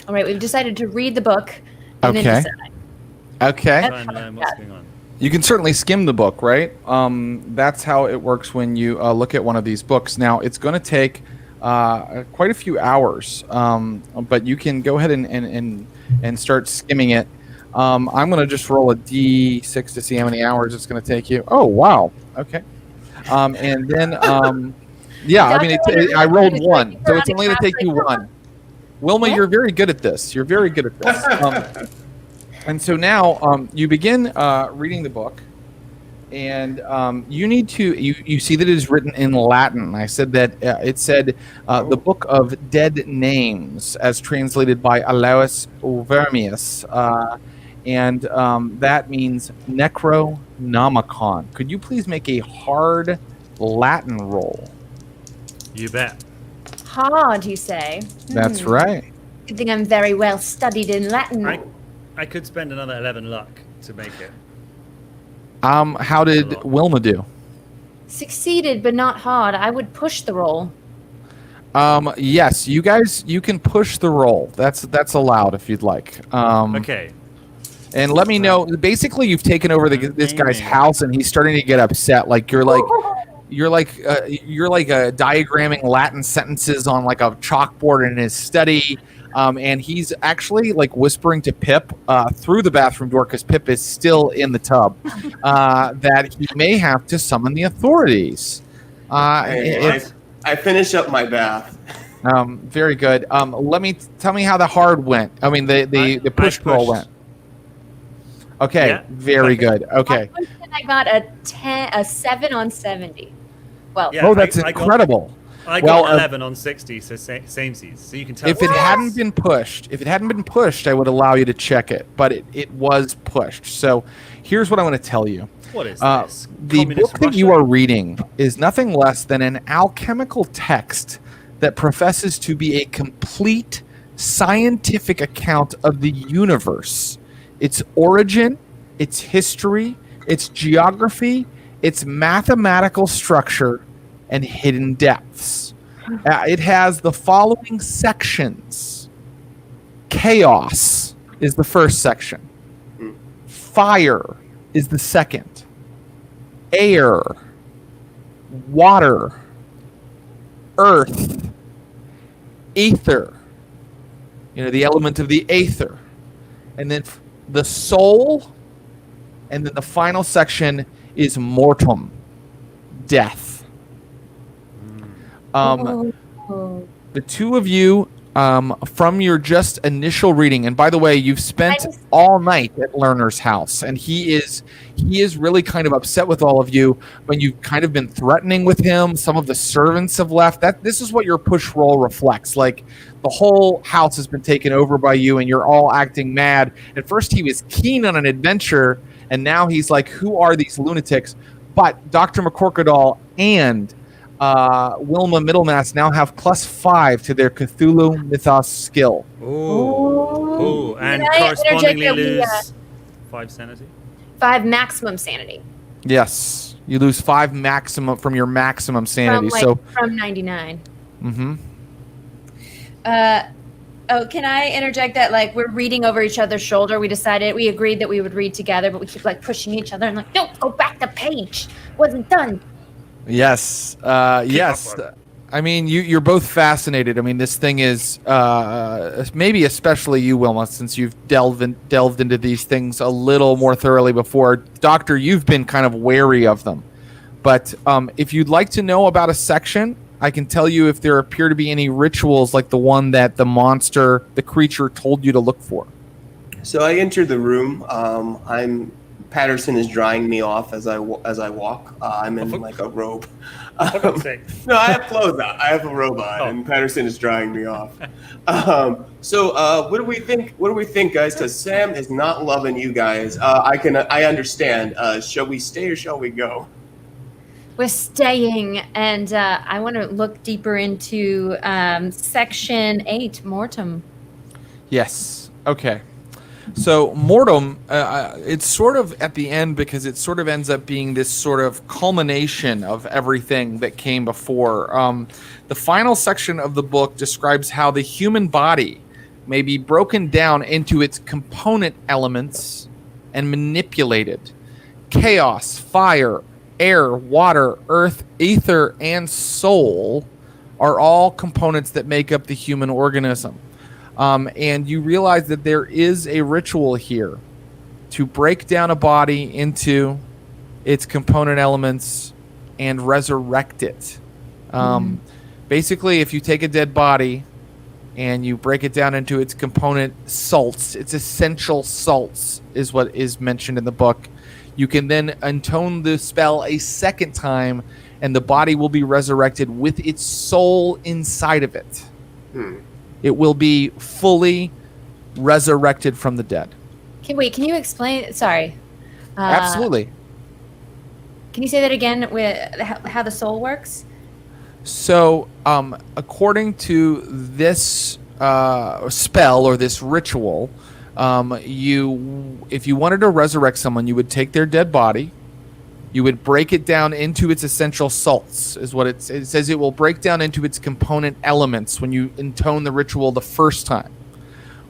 All right, we've decided to read the book. And then decide. Okay. What's going on? You can certainly skim the book, right? That's how it works when you look at one of these books. Now, it's going to take quite a few hours, but you can go ahead and start skimming it. I'm going to just roll a d6 to see how many hours it's going to take you. Oh, wow. Okay. And then, I mean, I rolled 1, so it's only going to take you 1. Wilma, you're very good at this. You're very good at this. And so now you begin reading the book, and you need to. You see that it is written in Latin. I said that it said the Book of Dead Names, as translated by Alois Vermius, and that means Necronomicon. Could you please make a hard Latin roll? You bet. Hard, you say? That's right. Good thing I'm very well studied in Latin. I could spend another 11 luck to make it. How did Wilma do? Succeeded, but not hard. I would push the roll. Yes, you guys, you can push the roll. That's allowed if you'd like. Okay. And let me know. Basically, you've taken over this guy's house, and he's starting to get upset. Like you're diagramming Latin sentences on like a chalkboard in his study. And he's actually like whispering to Pip through the bathroom door, because Pip is still in the tub, that he may have to summon the authorities. I finish up my bath. Very good. Tell me how the hard went. I mean, the push roll went. Okay, yeah. Very good. Okay. I got a 7 on 70. Well, yeah, that's incredible. I got 11 on 60, so samesies. So you can tell. If it hadn't been pushed, I would allow you to check it, but it was pushed. So here's what I want to tell you. What is this? The book that you are reading is nothing less than an alchemical text that professes to be a complete scientific account of the universe, its origin, its history, its geography, its mathematical structure, and hidden depths. It has the following sections. Chaos is the first section. Fire is the second. Air, water, earth, ether, the element of the aether, and then the soul, and then the final section is mortem, death. The two of you, from your just initial reading, and by the way, you've spent all night at Lerner's house, and he is really kind of upset with all of you, but you've kind of been threatening with him. Some of the servants have left. This is what your push roll reflects. Like, the whole house has been taken over by you, and you're all acting mad. At first, he was keen on an adventure, and now he's like, who are these lunatics? But Dr. McCorquodale and Wilma Middlemass now have +5 to their Cthulhu Mythos skill. Ooh. And correspondingly lose 5 sanity? 5 maximum sanity. Yes. You lose 5 maximum from your maximum sanity. From 99. Mm-hmm. Can I interject that, like, we're reading over each other's shoulder? We agreed that we would read together, but we keep like pushing each other and like, no, go back the page. Wasn't done. Yes. Yes. I mean, you're both fascinated. I mean, this thing is maybe especially you, Wilma, since you've delved into these things a little more thoroughly before. Doctor, you've been kind of wary of them. But if you'd like to know about a section, I can tell you if there appear to be any rituals like the one that the creature told you to look for. So I enter the room. Patterson is drying me off as I walk. I'm in like a robe. No, I have clothes on. I have a robe on, and Patterson is drying me off. So what do we think? What do we think, guys? Because Sam is not loving you guys. I understand. Shall we stay or shall we go? We're staying, and I want to look deeper into Section 8, Mortem. Yes. Okay. So Mortem, it's sort of at the end because it sort of ends up being this sort of culmination of everything that came before. The final section of the book describes how the human body may be broken down into its component elements and manipulated. Chaos, fire, air, water, earth, ether, and soul are all components that make up the human organism. And you realize that there is a ritual here to break down a body into its component elements and resurrect it. Basically, if you take a dead body and you break it down into its component salts, its essential salts is what is mentioned in the book, you can then intone the spell a second time, and the body will be resurrected with its soul inside of it. It will be fully resurrected from the dead. Can you explain? Sorry. Absolutely. Can you say that again, with how the soul works? So, according to this spell or this ritual, if you wanted to resurrect someone, you would take their dead body, you would break it down into its essential salts, is what it says. It will break down into its component elements when you intone the ritual the first time.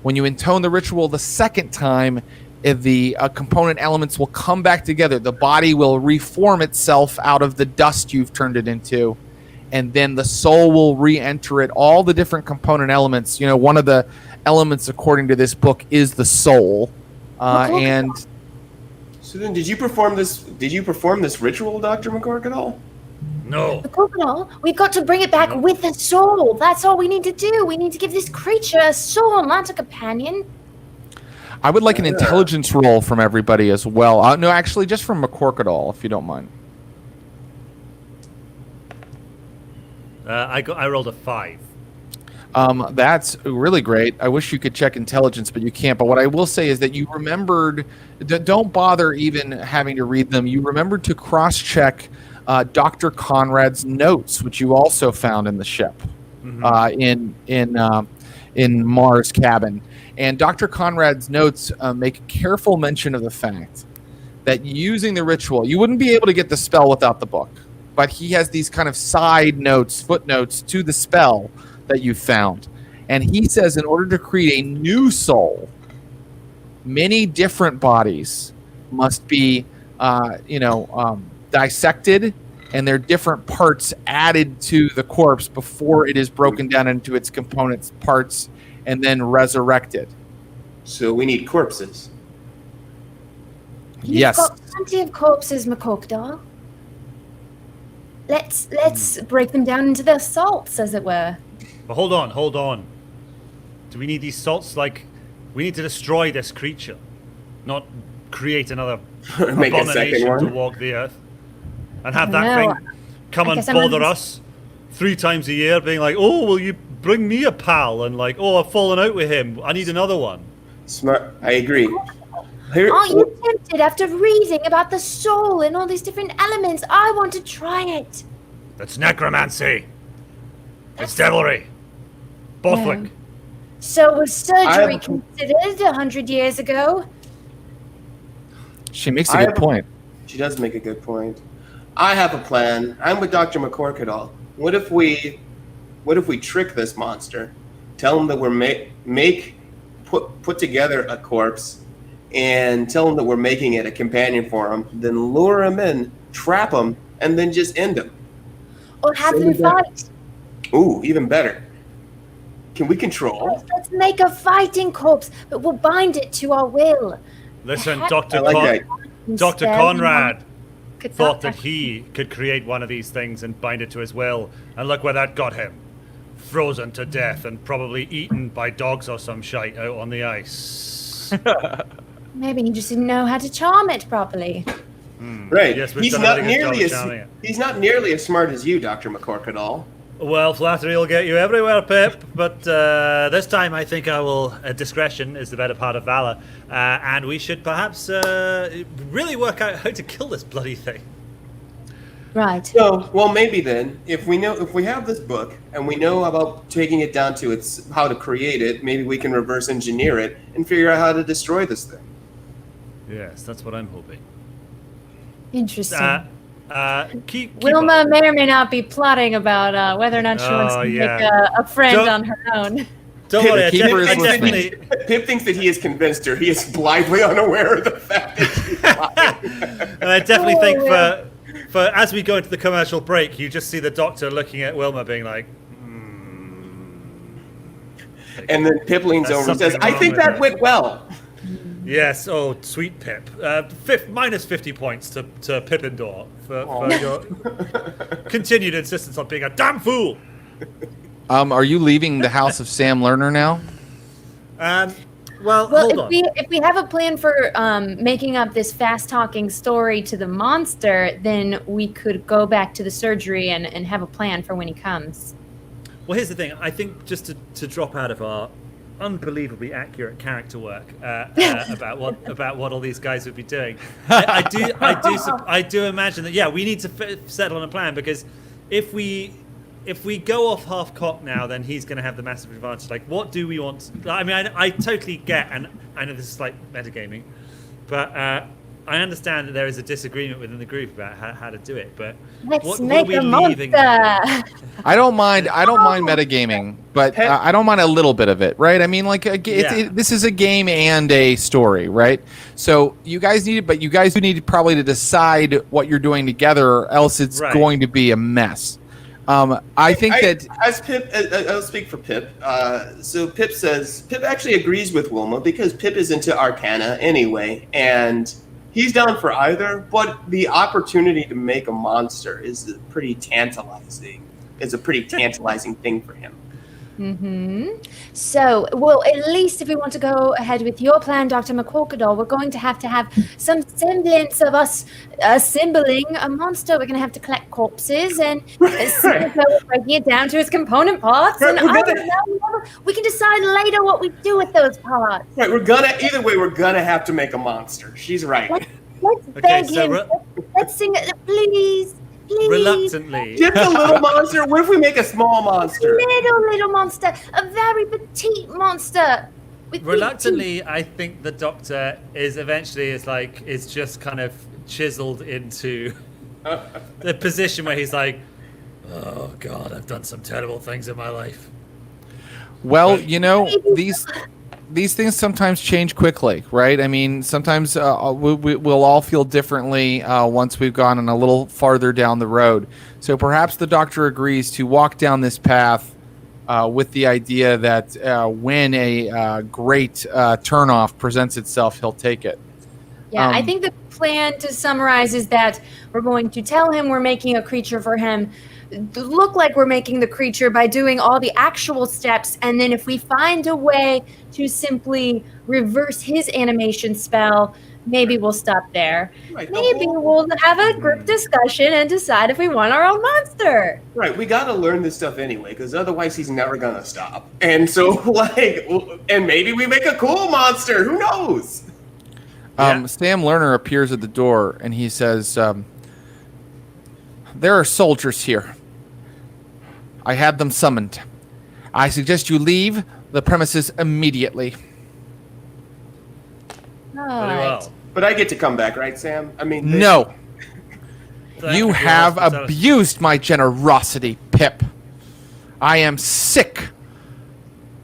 When you intone the ritual the second time, the component elements will come back together. The body will reform itself out of the dust you've turned it into, and then the soul will re-enter it. All the different component elements. You know, one of the elements, according to this book, is the soul. And so then, did you perform this ritual, Dr. McCorquodale? No. McCorquodale, we've got to bring it back with a soul. That's all we need to do. We need to give this creature a soul, not a companion. I would like an intelligence roll from everybody as well. No, actually, just from McCorquodale, if you don't mind. I rolled a 5. That's really great. I wish you could check intelligence, but you can't. But what I will say is that you remembered, don't bother even having to read them. You remembered to cross-check Dr. Conrad's notes, which you also found in the ship, in Mars' cabin. And Dr. Conrad's notes make careful mention of the fact that using the ritual, you wouldn't be able to get the spell without the book. But he has these kind of side notes, footnotes to the spell that you found. And he says in order to create a new soul, many different bodies must be, dissected, and their different parts added to the corpse before it is broken down into its components, parts, and then resurrected. So we need corpses. Yes. You've got plenty of corpses, McCorquodale. Let's break them down into their salts, as it were. But hold on. Do we need these salts? Like, we need to destroy this creature, not create another Make a second abomination to one. walk the earth, and have that thing come and bother us 3 times a year, being like, "Oh, will you bring me a pal?" And like, "Oh, I've fallen out with him. I need another one." Smart. I agree. Aren't you tempted after reading about the soul and all these different elements? I want to try it. That's necromancy. It's devilry. Bothwick. No. So was surgery considered 100 years ago? She makes a good point. She does make a good point. I have a plan. I'm with Dr. McCorquodale. What if we trick this monster? Tell him that we're put together a corpse, and tell him that we're making it a companion for him. Then lure him in, trap him, and then just end him. Or have them fight? Ooh, even better. Can we control? Let's make a fighting corpse, but we'll bind it to our will. Listen, Dr. Conrad thought that he could create one of these things and bind it to his will, and look where that got him. Frozen to death and probably eaten by dogs or some shite out on the ice. Maybe he just didn't know how to charm it properly. Right. Yes, he's not nearly as smart as you, Dr. McCorquodale. Well, flattery will get you everywhere, Pip. But this time I think I will... discretion is the better part of valor. And we should perhaps really work out how to kill this bloody thing. Right. So, well, maybe then, if we have this book and we know about taking it down to how to create it, maybe we can reverse engineer it and figure out how to destroy this thing. Yes, that's what I'm hoping. Interesting. Keep Wilma may or may not be plotting about whether or not she wants to make a friend on her own. Don't worry, Pip thinks that he has convinced her. He is blithely unaware of the fact that she's lying. And I definitely think for as we go into the commercial break, you just see the doctor looking at Wilma being like, And then Pip leans over and says, I think that went well. Yes, oh, sweet Pip. Minus 50 points to Pippendor for your continued insistence on being a damn fool. Are you leaving the house of Sam Lerner now? Well, hold on. If we have a plan for making up this fast-talking story to the monster, then we could go back to the surgery and have a plan for when he comes. Well, here's the thing. I think just to drop out of our unbelievably accurate character work about what all these guys would be doing, I do imagine that we need to settle on a plan, because if we go off half cock now, then he's going to have the massive advantage. Like, what do we want? I mean, I totally get, and I know this is like metagaming, but I understand that there is a disagreement within the group about how to do it. But Let's make a monster. I don't mind metagaming, but I don't mind a little bit of it, right? I mean, like, this is a game and a story, right? So you guys do need probably to decide what you're doing together, or else it's going to be a mess. I think that as Pip, I'll speak for Pip. So Pip says Pip actually agrees with Wilma, because Pip is into Arcana anyway, and he's down for either. But the opportunity to make a monster is a pretty tantalizing thing for him. Mm-hmm. So, well, at least if we want to go ahead with your plan, Dr. McCorquodale, we're going to have some semblance of us assembling a monster. We're going to have to collect corpses and breaking it down to its component parts. And we can decide later what we do with those parts. Right, we're gonna have to make a monster. She's right. Let's beg him. Let's sing it, please. Reluctantly. Just a little monster? What if we make a small monster? Little monster. A very petite monster. Reluctantly, I think the Doctor is just kind of chiseled into the position where he's like, oh God, I've done some terrible things in my life. Well, these things sometimes change quickly, right? I mean, sometimes we'll all feel differently once we've gone a little farther down the road. So perhaps the Doctor agrees to walk down this path with the idea that when a great turnoff presents itself, he'll take it. Yeah, I think the plan, to summarize, is that we're going to tell him we're making a creature for him, look like we're making the creature by doing all the actual steps, and then if we find a way to simply reverse his animation spell, maybe we'll stop there. Right, maybe we'll have a group discussion and decide if we want our own monster. Right, we got to learn this stuff anyway, because otherwise he's never going to stop. And so, and maybe we make a cool monster. Who knows? Sam Lerner appears at the door, and he says, there are soldiers here. I had them summoned. I suggest you leave the premises immediately. Very well. But I get to come back, right, Sam? I mean... No. You have abused my generosity, Pip. I am sick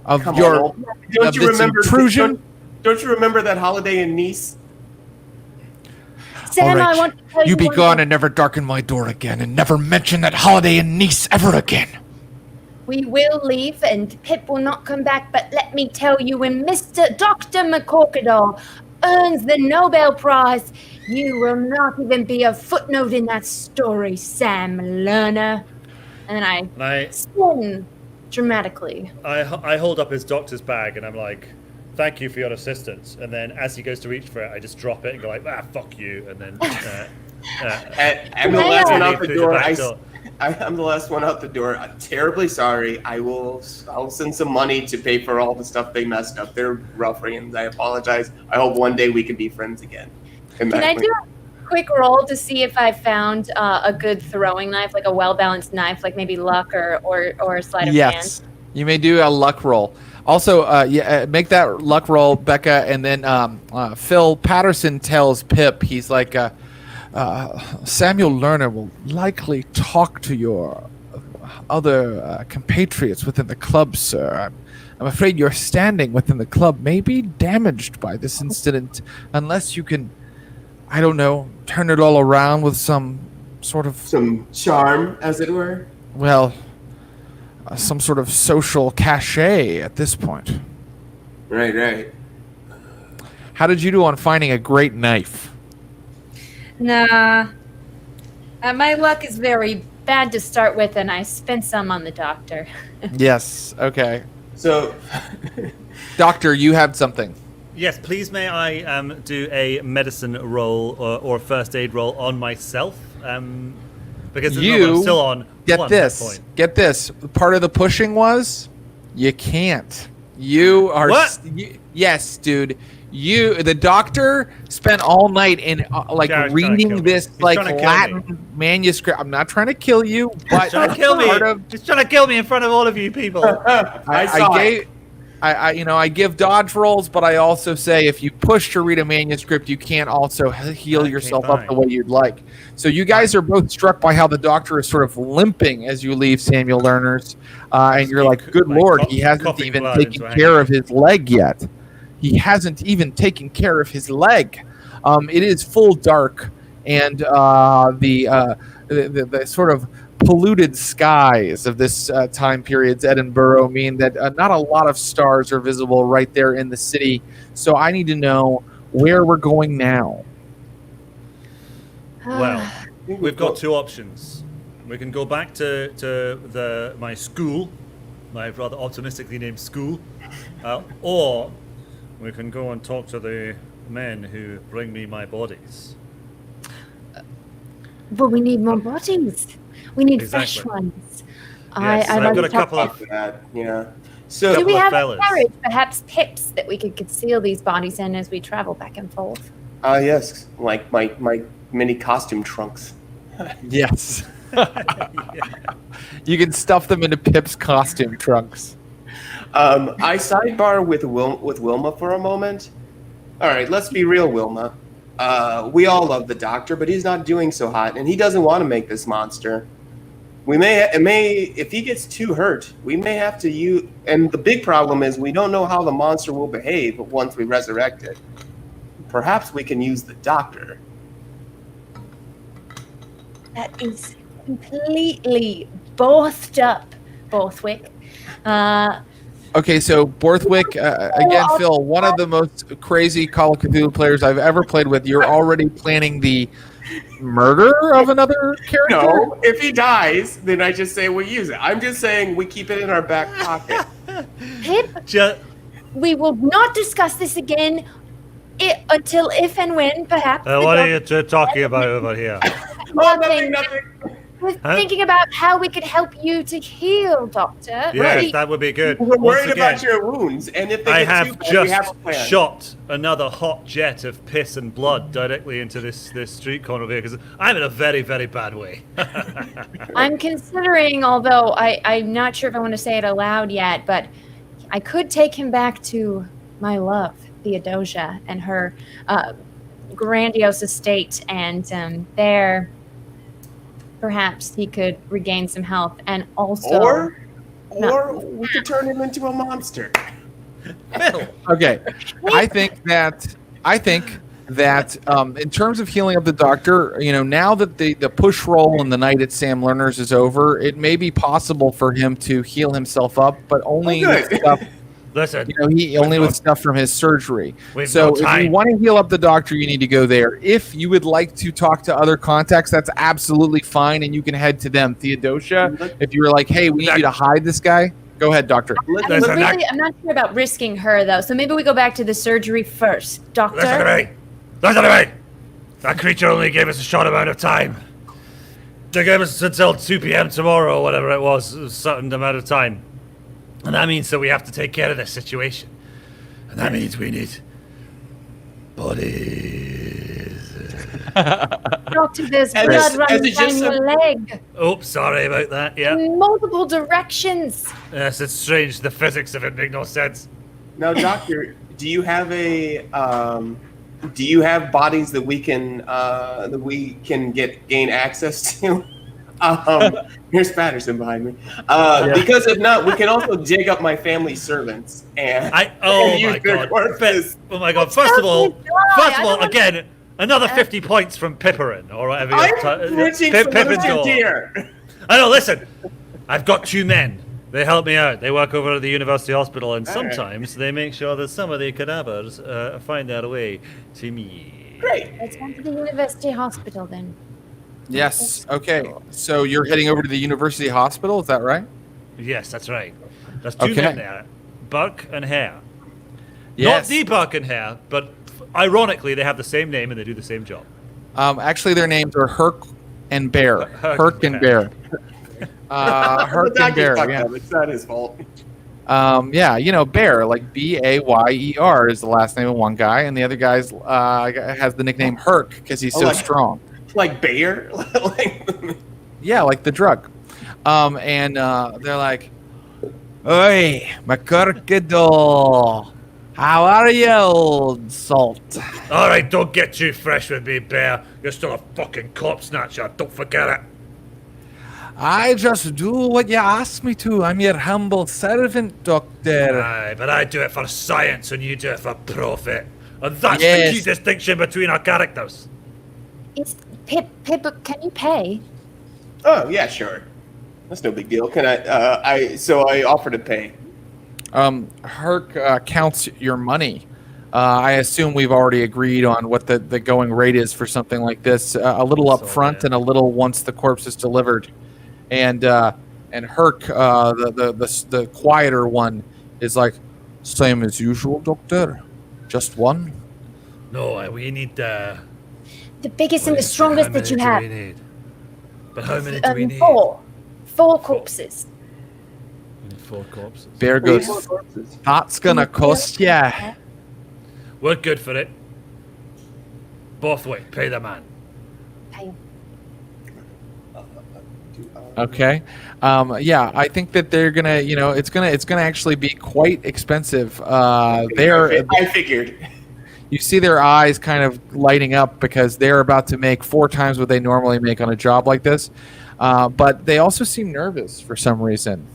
of this intrusion. Don't you remember that holiday in Nice? Sam, right. I want to tell you be gone and never darken my door again, and never mention that holiday in Nice ever again. We will leave, and Pip will not come back, but let me tell you, when Mr. Dr. McCorquodale earns the Nobel Prize, you will not even be a footnote in that story, Sam Lerner. And then I spin dramatically. I hold up his doctor's bag, and I'm like, thank you for your assistance. And then as he goes to reach for it, I just drop it and go like, fuck you. And then I'm the last one out the door. I'm the last one out the door. I'm terribly sorry. I'll send some money to pay for all the stuff they messed up. They're ruffians. I apologize. I hope one day we can be friends again. Can I do a quick roll to see if I found a good throwing knife, like a well-balanced knife, like maybe luck or a sleight of hand? Yes, you may do a luck roll. Also, make that luck roll, Becca, and then Phil Patterson tells Pip, he's like, Samuel Lerner will likely talk to your other compatriots within the club, sir. I'm afraid your standing within the club may be damaged by this incident unless you can, I don't know, turn it all around with some sort of... Some charm, as it were? Well... some sort of social cachet at this point. Right. how did you do on finding a great knife? Nah. My luck is very bad to start with, and I spent some on the doctor. Yes. Okay. So, Doctor, you had something. Yes, please may I do a medicine roll or first aid roll on myself? Because I'm still on Get this. Get this. Part of the pushing was you can't. You are. What? Yes, dude. The doctor spent all night in Jared's reading this Latin manuscript. I'm not trying to kill you, but He's trying to kill me. He's trying to kill me in front of all of you people. I give dodge rolls, but I also say if you push to read a manuscript, you can't also heal yourself up the way you'd like. So you guys are both struck by how the doctor is sort of limping as you leave Samuel Lerner's, and you're like, good Lord, he hasn't even taken care of his leg yet. He hasn't even taken care of his leg. It is full dark, and the sort of polluted skies of this time period's Edinburgh mean that not a lot of stars are visible right there in the city. So I need to know where we're going now. Well, we've got two options. We can go back to my school, my rather optimistically named school, or we can go and talk to the men who bring me my bodies. But we need more bodies. We need fresh ones. Yes, I've got a couple of that. Yeah. So do we have a carriage, perhaps pits that we could conceal these bodies in as we travel back and forth? Yes, like my mini costume trunks. Yes. You can stuff them into Pip's costume trunks. I sidebar with Wilma for a moment. All right, let's be real, Wilma. We all love the doctor, but he's not doing so hot, and he doesn't want to make this monster. We may, if he gets too hurt, we may have to use. And the big problem is we don't know how the monster will behave once we resurrect it. Perhaps we can use the doctor. That is completely boathed up, Bothwick. Okay, so Borthwick, again, Phil, one of the most crazy Call of Cthulhu players I've ever played with. You're already planning the murder of another character? No, if he dies, then I just say we use it. I'm just saying we keep it in our back pocket. Pip, we will not discuss this again until if and when, perhaps. What are you talking about over here? Nothing. We're thinking about how we could help you to heal, Doctor. Yes, that would be good. We're worried about your wounds, and if they get too bad, we have a plan. Shot another hot jet of piss and blood directly into this street corner over here because I'm in a very, very bad way. I'm considering, although I'm not sure if I want to say it aloud yet, but I could take him back to my love, Theodosia, and her grandiose estate, and there... perhaps he could regain some health, and also... Or we could turn him into a monster. Okay, I think that in terms of healing up the doctor, now that the push roll and the night at Sam Lerner's is over, it may be possible for him to heal himself up, but only with stuff. Listen, with stuff from his surgery. So if you want to heal up the doctor, you need to go there. If you would like to talk to other contacts, that's absolutely fine, and you can head to them. Theodosia, if you were like, hey, we need you to hide this guy, go ahead, doctor. I'm not sure about risking her, though, so maybe we go back to the surgery first. Doctor? Listen to me! That creature only gave us a short amount of time. They gave us until 2 p.m. tomorrow, or whatever it was, a certain amount of time. And that means that we have to take care of this situation. And that means we need bodies. Doctor, there's blood running down your leg. Oh, sorry about that, yeah. In multiple directions. Yes, it's strange. The physics of it make no sense. Now, doctor, do you have bodies that we can gain access to? Here's Patterson behind me. Because if not, we can also dig up my family servants and my god! First of all, again, another 50 points from Piperin or whatever. I'm rooting for Deer. I know. Listen, I've got 2 men. They help me out. They work over at the university hospital, and All sometimes they make sure that some of the cadavers find their way to me. Great. Let's go to the university hospital then. Yes. Okay. So you're heading over to the university hospital, is that right? Yes, that's right. There's two men there, Burke and Hare. Yes. Not the Burke and Hare, but ironically, they have the same name and they do the same job. Actually, their names are Herc and Bear. Herc and Bear. Herc and Bear. Yeah. It's not his fault. Yeah, you know, Bear, like Bayer is the last name of one guy, and the other guy's has the nickname Herc because he's so strong. Like Bayer? Yeah, like the drug. And they're like, "Oi, McCorquodale, how are you, old salt?" All right, don't get too fresh with me, Bear. You're still a fucking corpse snatcher. Don't forget it. I just do what you ask me to. I'm your humble servant, Doctor. Aye, but I do it for science and you do it for profit. And that's the key distinction between our characters. Is Pip, can you pay? Oh, yeah, sure. That's no big deal. Can I offer to pay. Herc counts your money. I assume we've already agreed on what the going rate is for something like this. A little up front and a little once the corpse is delivered. And Herc, the quieter one, is like, "Same as usual, Doctor. Just one." No, we need the biggest and the strongest that you have. But how many do we need? Four corpses. We need 4 corpses. Bear goes, "That's gonna cost ya." We're good for it. Bothwick, pay the man. Pay him. Okay. Yeah, I think that they're gonna, it's gonna actually be quite expensive. I figured. You see their eyes kind of lighting up because they're about to make 4 times what they normally make on a job like this. But they also seem nervous for some reason.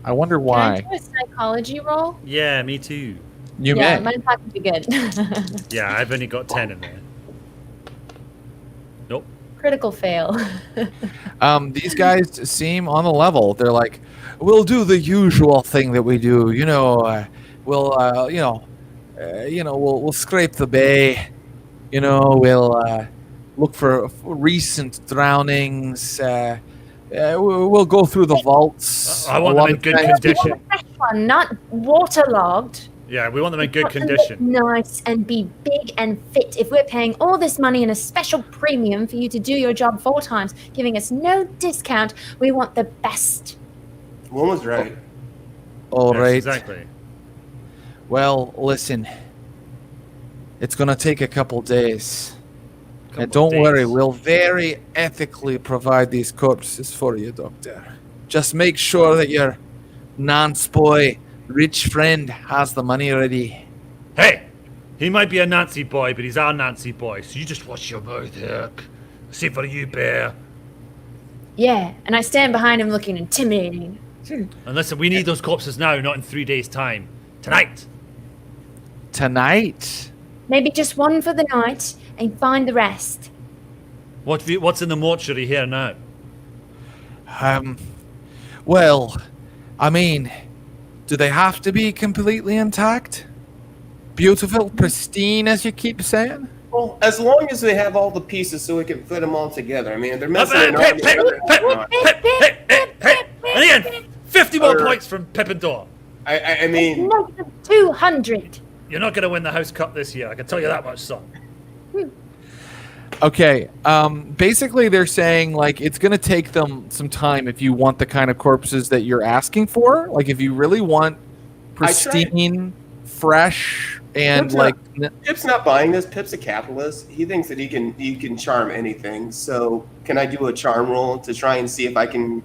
I wonder why. Can I do a psychology roll? Yeah, me too. You may. Mine's not gonna be good. Yeah, I've only got 10 in there. Nope. Critical fail. These guys seem on the level. They're like, "We'll do the usual thing that we do. We'll scrape the bay. We'll look for recent drownings. We'll go through the vaults." I want them in good condition. A fresh one, not waterlogged. Yeah, we want them in good condition. Nice and be big and fit. If we're paying all this money and a special premium for you to do your job 4 times, giving us no discount, we want the best. Wilma's right. All right. Exactly. Well, listen. It's gonna take a couple days. And don't worry, we'll very ethically provide these corpses for you, Doctor. Just make sure that your nonce-boy rich friend has the money ready. Hey, he might be a Nancy boy, but he's our Nancy boy, so you just watch your mouth, Herc. Same for you, Bear. Yeah, and I stand behind him looking intimidating. And listen, we need those corpses now, not in 3 days' time. Tonight. Tonight? Maybe just one for the night and find the rest. What's in the mortuary here now? Well, I mean, do they have to be completely intact? Beautiful, pristine, as you keep saying? Well, as long as they have all the pieces so we can fit them all together. I mean, they're messing it up. And again, 50 more points from Pip and Dor. I mean... Negative 200. You're not going to win the House Cup this year, I can tell you that much, son. Okay, basically they're saying, like, it's going to take them some time if you want the kind of corpses that you're asking for. Like, if you really want pristine, fresh, and Pip's not buying this. Pip's a capitalist. He thinks that he can charm anything. So can I do a charm roll to try and see if I can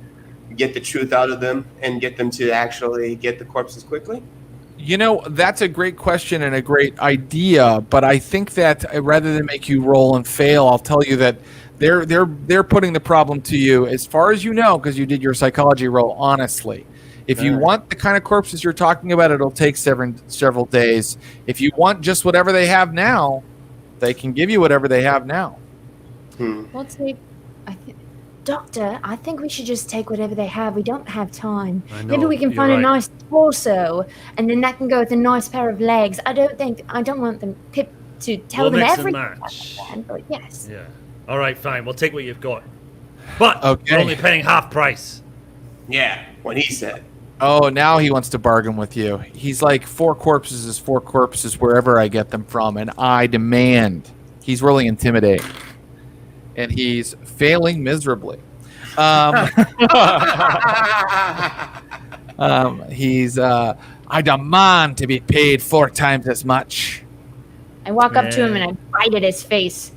get the truth out of them and get them to actually get the corpses quickly? That's a great question and a great idea, but I think that rather than make you roll and fail, I'll tell you that they're putting the problem to you as far as you know, because you did your psychology roll honestly. If you want the kind of corpses you're talking about, it'll take several days. If you want just whatever they have now, they can give you whatever they have now. We'll take Doctor, I think we should just take whatever they have. We don't have time. I know, Maybe we can you're find right. a nice torso, and then that can go with a nice pair of legs. I don't want them Pip to tell We'll them mix and everything. match. But yes. Yeah. All right, fine. We'll take what you've got. But Okay. we're only paying half price. Yeah, what he said. Oh, now he wants to bargain with you. He's like, 4 corpses is 4 corpses wherever I get them from, and I demand. He's really intimidating. And he's failing miserably. I demand to be paid 4 times as much. I walk up to him and I bite at his face.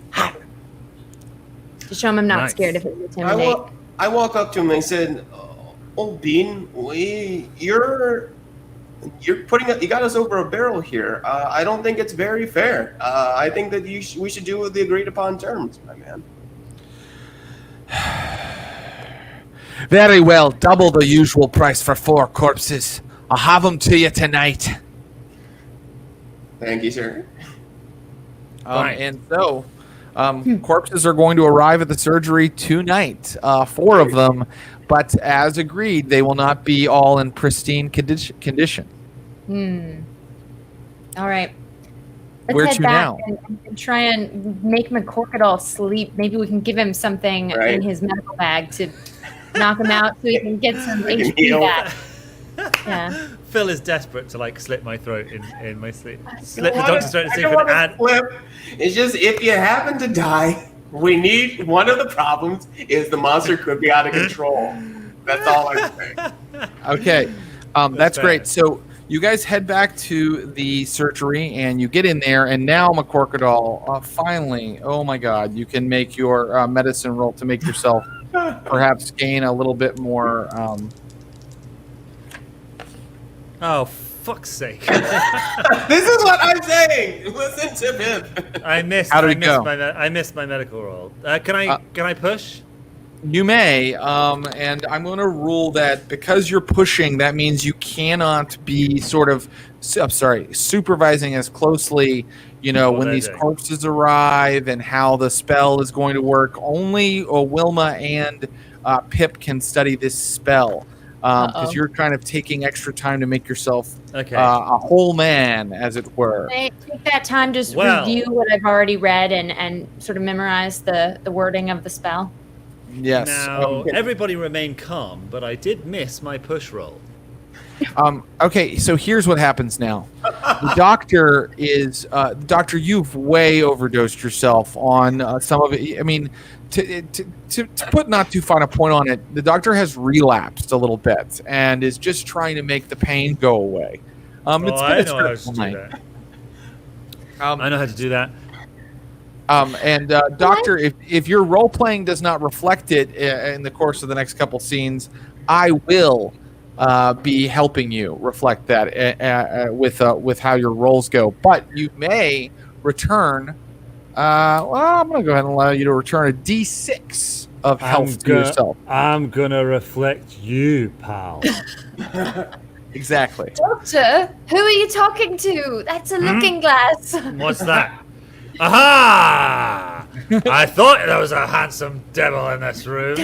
To show him I'm not scared if it's intimidate. I walk up to him and I said, "Oh, Bean, you got us over a barrel here. I don't think it's very fair. I think that we should do the agreed upon terms, my man." Very well, double the usual price for 4 corpses. I'll have them to you tonight. Thank you, sir. And so, corpses are going to arrive at the surgery tonight. 4 of them, but as agreed, they will not be all in pristine condition. All right. Where Let's to head back now? and try and make McCorquodale sleep. Maybe we can give him something in his medical bag to knock him out so he can get some HP back. Yeah. Phil is desperate to like slit my throat in my sleep. Slit the doctor's throat to see if I it add. flip. It's just if you happen to die, we need one of the problems is the monster could be out of control. That's all I'm saying. Okay, that's fair. great. So you guys head back to the surgery and you get in there, and now McCorquodale, finally, oh my God, you can make your medicine roll to make yourself perhaps gain a little bit more. Oh, fuck's sake! This is what I'm saying. Listen to him. I missed. How did I it missed go? I missed my medical roll. Can I push? You may, and I'm going to rule that because you're pushing, that means you cannot be supervising as closely, when these corpses arrive and how the spell is going to work. Only Wilma and Pip can study this spell because you're kind of taking extra time to make yourself a whole man, as it were. Can I take that time to review what I've already read and sort of memorize the wording of the spell? Yes. Now, everybody remain calm, but I did miss my push roll. Okay, so here's what happens now. The doctor is doctor. You've way overdosed yourself on some of it. I mean, to put not too fine a point on it, the doctor has relapsed a little bit and is just trying to make the pain go away. I know how to do that. Doctor, if your role playing does not reflect it in the course of the next couple scenes, I will be helping you reflect that with how your roles go. But you may return. I'm going to go ahead and allow you to return a D6 of health to yourself. I'm gonna reflect you, pal. Exactly. Doctor, who are you talking to? That's a looking glass. What's that? Aha! I thought there was a handsome devil in this room.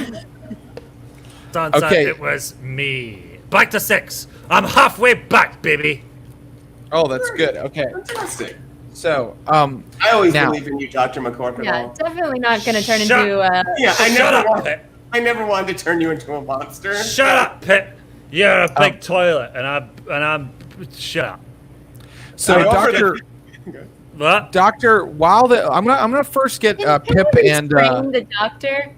Turns out it was me. Back to 6. I'm halfway back, baby. Oh, that's good. Okay. Fantastic. So, I always believe in you, Dr. McCorquodale. Yeah, definitely not going to turn into. I never wanted to turn you into a monster. Shut up, Pip. You're a big toilet, and I'm. Shut up. So, Doctor. What? Doctor, I'm gonna first get Pip and the doctor.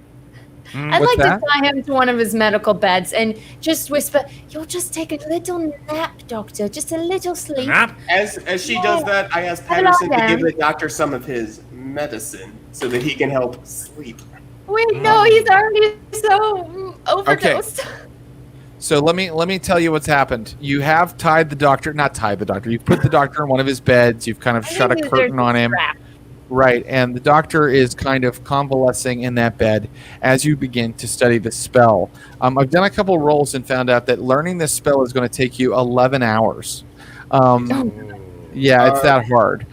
I'd like to tie him to one of his medical beds and just whisper, "You'll just take a little nap, doctor, just a little sleep." Nap? As she does that, I ask Patterson to give the doctor some of his medicine so that he can help sleep. Wait, no, he's already so overdosed. Okay. So let me tell you what's happened. You have not tied the doctor. You've put the doctor in one of his beds. You've kind of shut a curtain on him. Right, and the doctor is kind of convalescing in that bed as you begin to study the spell. I've done a couple rolls and found out that learning this spell is going to take you 11 hours. Yeah, it's that hard.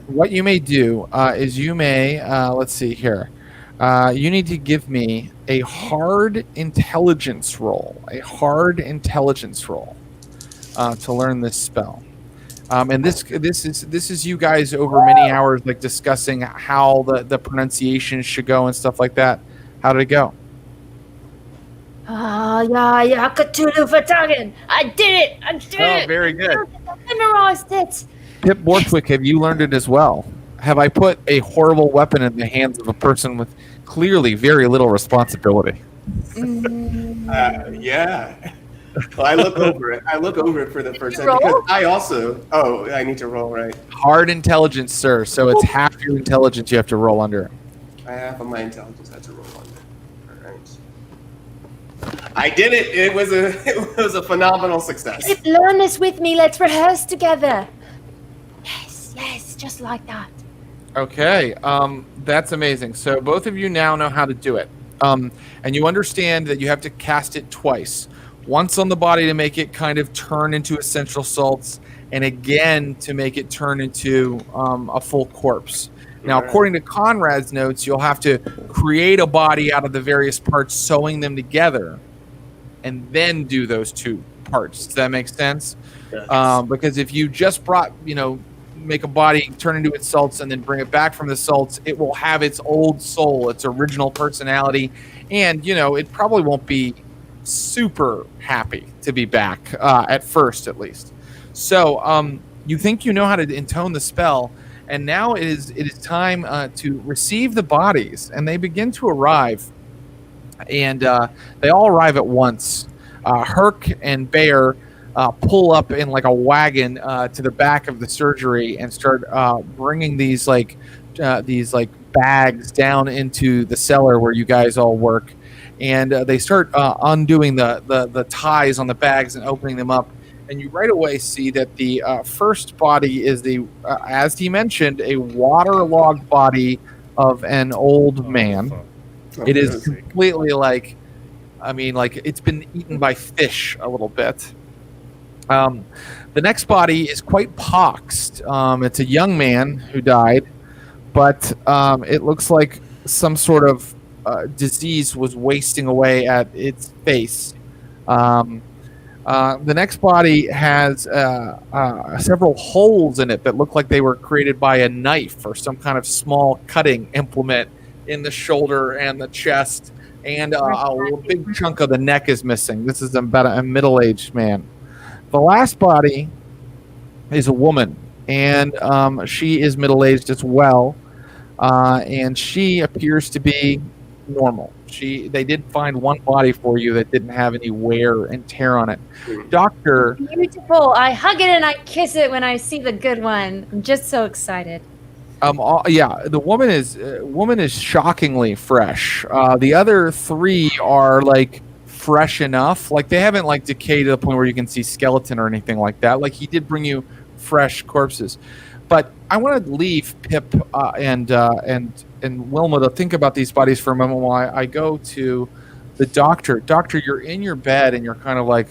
What you may do is you may, let's see here. You need to give me a hard intelligence roll. To learn this spell. And this is you guys over many hours like discussing how the pronunciation should go and stuff like that. How did it go? Yeah, Cthulhu Vatagan. I did it. Oh, very good. I memorized it. Pip Bothwick, have you learned it as well? Have I put a horrible weapon in the hands of a person with clearly very little responsibility? Yeah. Well, I look over it. For the first time because I also. Oh, I need to roll, right? Hard intelligence, sir. So it's half your intelligence you have to roll under. I have my intelligence. I have to roll under. All right. I did it. It was a phenomenal success. Learn this with me. Let's rehearse together. Yes, just like that. Okay, that's amazing. So both of you now know how to do it. And you understand that you have to cast it twice. Once on the body to make it kind of turn into essential salts, and again to make it turn into a full corpse. Now, according to Conrad's notes, you'll have to create a body out of the various parts, sewing them together, and then do those two parts. Does that make sense? Yes. Because if you just make a body, turn into its salts, and then bring it back from the salts, it will have its old soul, its original personality, and it probably won't be super happy to be back at first, at least. So you think you know how to intone the spell, and now it is time to receive the bodies, and they begin to arrive, and they all arrive at once. Herc and Bear pull up in like a wagon to the back of the surgery and start bringing these bags down into the cellar where you guys all work. And they start undoing the ties on the bags and opening them up. And you right away see that the first body is as he mentioned, a waterlogged body of an old man. It is completely like it's been eaten by fish a little bit. The next body is quite poxed. It's a young man who died, but it looks like some sort of disease was wasting away at its face. The next body has several holes in it that look like they were created by a knife or some kind of small cutting implement in the shoulder and the chest, and a big chunk of the neck is missing. This is about a middle-aged man. The last body is a woman, and she is middle-aged as well, and she appears to be normal. They did find one body for you that didn't have any wear and tear on it. Doctor, beautiful. I hug it and I kiss it when I see the good one. I'm just so excited. The woman is shockingly fresh. The other three are like fresh enough, like they haven't like decayed to the point where you can see skeleton or anything like that. Like he did bring you fresh corpses. But I want to leave Pip and Wilma to think about these bodies for a moment while I go to the doctor. Doctor, you're in your bed and you're kind of like,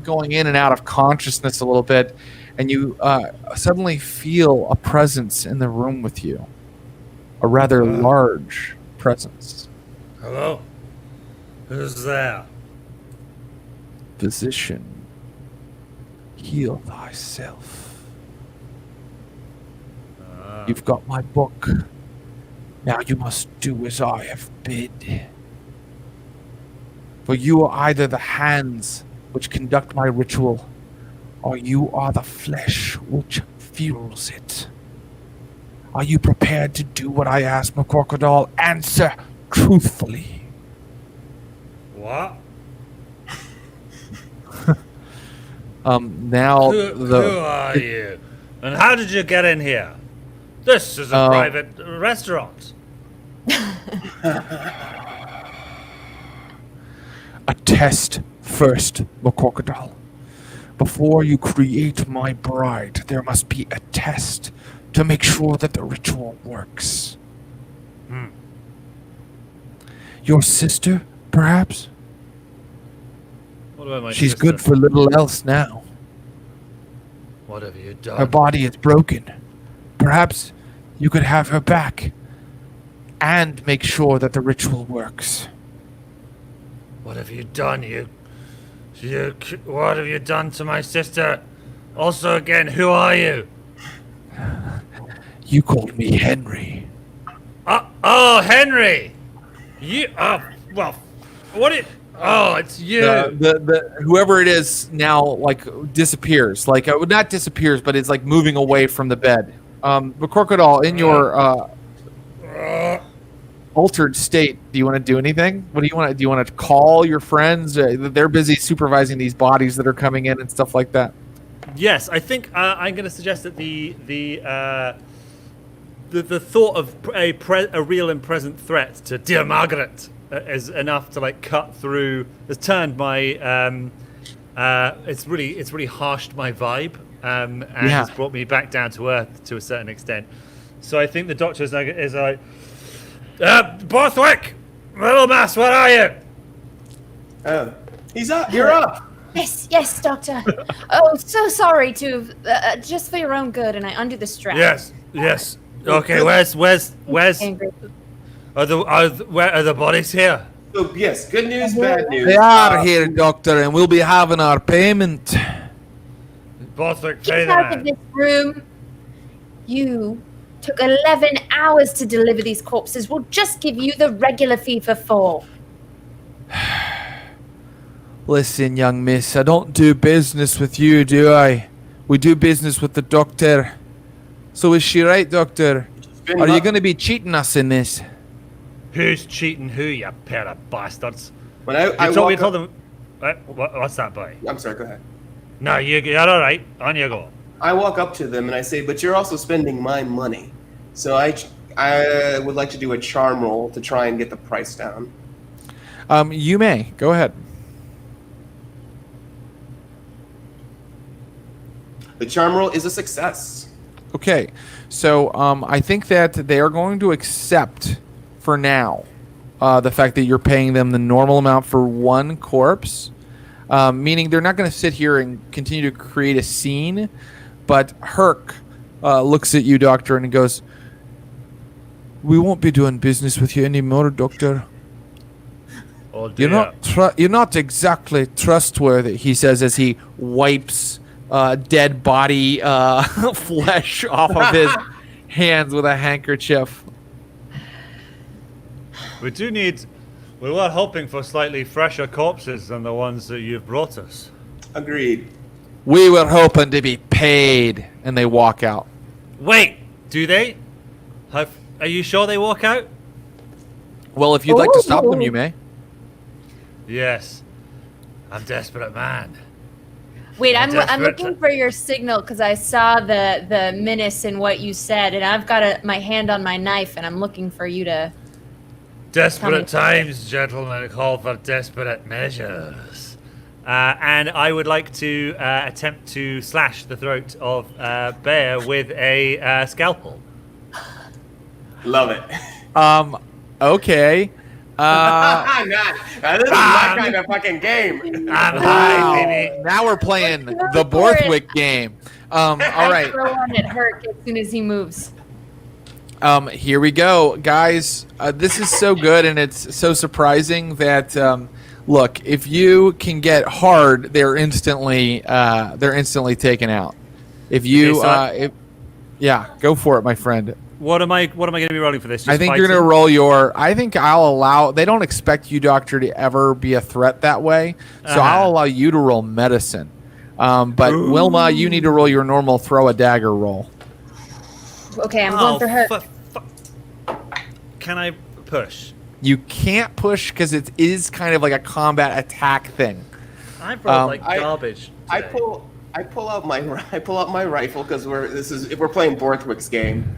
going in and out of consciousness a little bit, and you suddenly feel a presence in the room with you, a rather large presence. Hello? Who's there? Physician, heal thyself. You've got my book. Now you must do as I have bid. For you are either the hands which conduct my ritual, or you are the flesh which fuels it. Are you prepared to do what I ask, McCorquodale? Answer truthfully. What? Now who are you? And how did you get in here? This is a private restaurant. A test first, McCorquodale. Before you create my bride, there must be a test to make sure that the ritual works. Your sister, perhaps? What about my She's sister? good for little else now. What have you done? Her body is broken. Perhaps you could have her back. and make sure that the ritual works. What have you done, what have you done to my sister? Also, again, who are you? You called me Henry. Oh, Henry! Well, it's you. The whoever it is now, like, disappears. Like, not disappears, but it's like moving away from the bed. McCorquodale, in your altered state, do you want to do anything? What do you want to do? You want to call your friends? They're busy supervising these bodies that are coming in and stuff like that. Yes, I think I'm going to suggest that the thought of a real and present threat to dear Margaret is enough to like cut through. Has turned my it's really harshed my vibe and has brought me back down to earth to a certain extent. So I think the doctor is like, Bothwick, Middlemass, where are you? Oh, he's up. You're up. Yes, Doctor. Oh, so sorry to just for your own good, and I undo the strap. Yes. Okay, where's Angry. where are the bodies here? So yes, good news, bad news. They are here, Doctor, and we'll be having our payment. Bothwick, pay Get the out of man. this room. You took 11 hours to deliver these corpses. We'll just give you the regular fee for 4. Listen, young miss, I don't do business with you, do I? We do business with the doctor. So is she right, Doctor? Are you going to be cheating us in this? Who's cheating who, you pair of bastards? When I told walk up, them. What's that, boy? I'm sorry. Go ahead. No, you're all right. On you go. I walk up to them and I say, "But you're also spending my money." So I would like to do a charm roll to try and get the price down. You may. Go ahead. The charm roll is a success. Okay, so I think that they are going to accept for now the fact that you're paying them the normal amount for one corpse, meaning they're not going to sit here and continue to create a scene. But Herc looks at you, Doctor, and he goes, "We won't be doing business with you anymore, Doctor. Oh, dear. You're not exactly trustworthy," he says as he wipes dead body flesh off of his hands with a handkerchief. We were hoping for slightly fresher corpses than the ones that you've brought us. Agreed. We were hoping to be paid, and they walk out. Wait, do they? Are you sure they walk out? Well, if you'd like to stop them, you may. Yes. I'm desperate, man. Wait, I'm looking for your signal because I saw the menace in what you said, and I've got my hand on my knife, and I'm looking for you to. Desperate times, gentlemen, call for desperate measures. And I would like to attempt to slash the throat of Bear with a scalpel. Love it. Okay. This is my kind of fucking game. I'm high, baby. Now we're playing the Bothwick game. All right. I throw on at Herc as soon as he moves. Here we go, guys. This is so good, and it's so surprising that look, if you can get hard, they're instantly taken out. If you go for it, my friend. What am I going to be rolling for this? I think you're going to roll I think I'll allow. They don't expect you, Doctor, to ever be a threat that way, so I'll allow you to roll medicine. But Wilma, you need to roll your normal throw a dagger roll. Okay, I'm going for her. Can I push? You can't push because it is kind of like a combat attack thing. I rolled garbage. I pull out my rifle because we're playing Borthwick's game.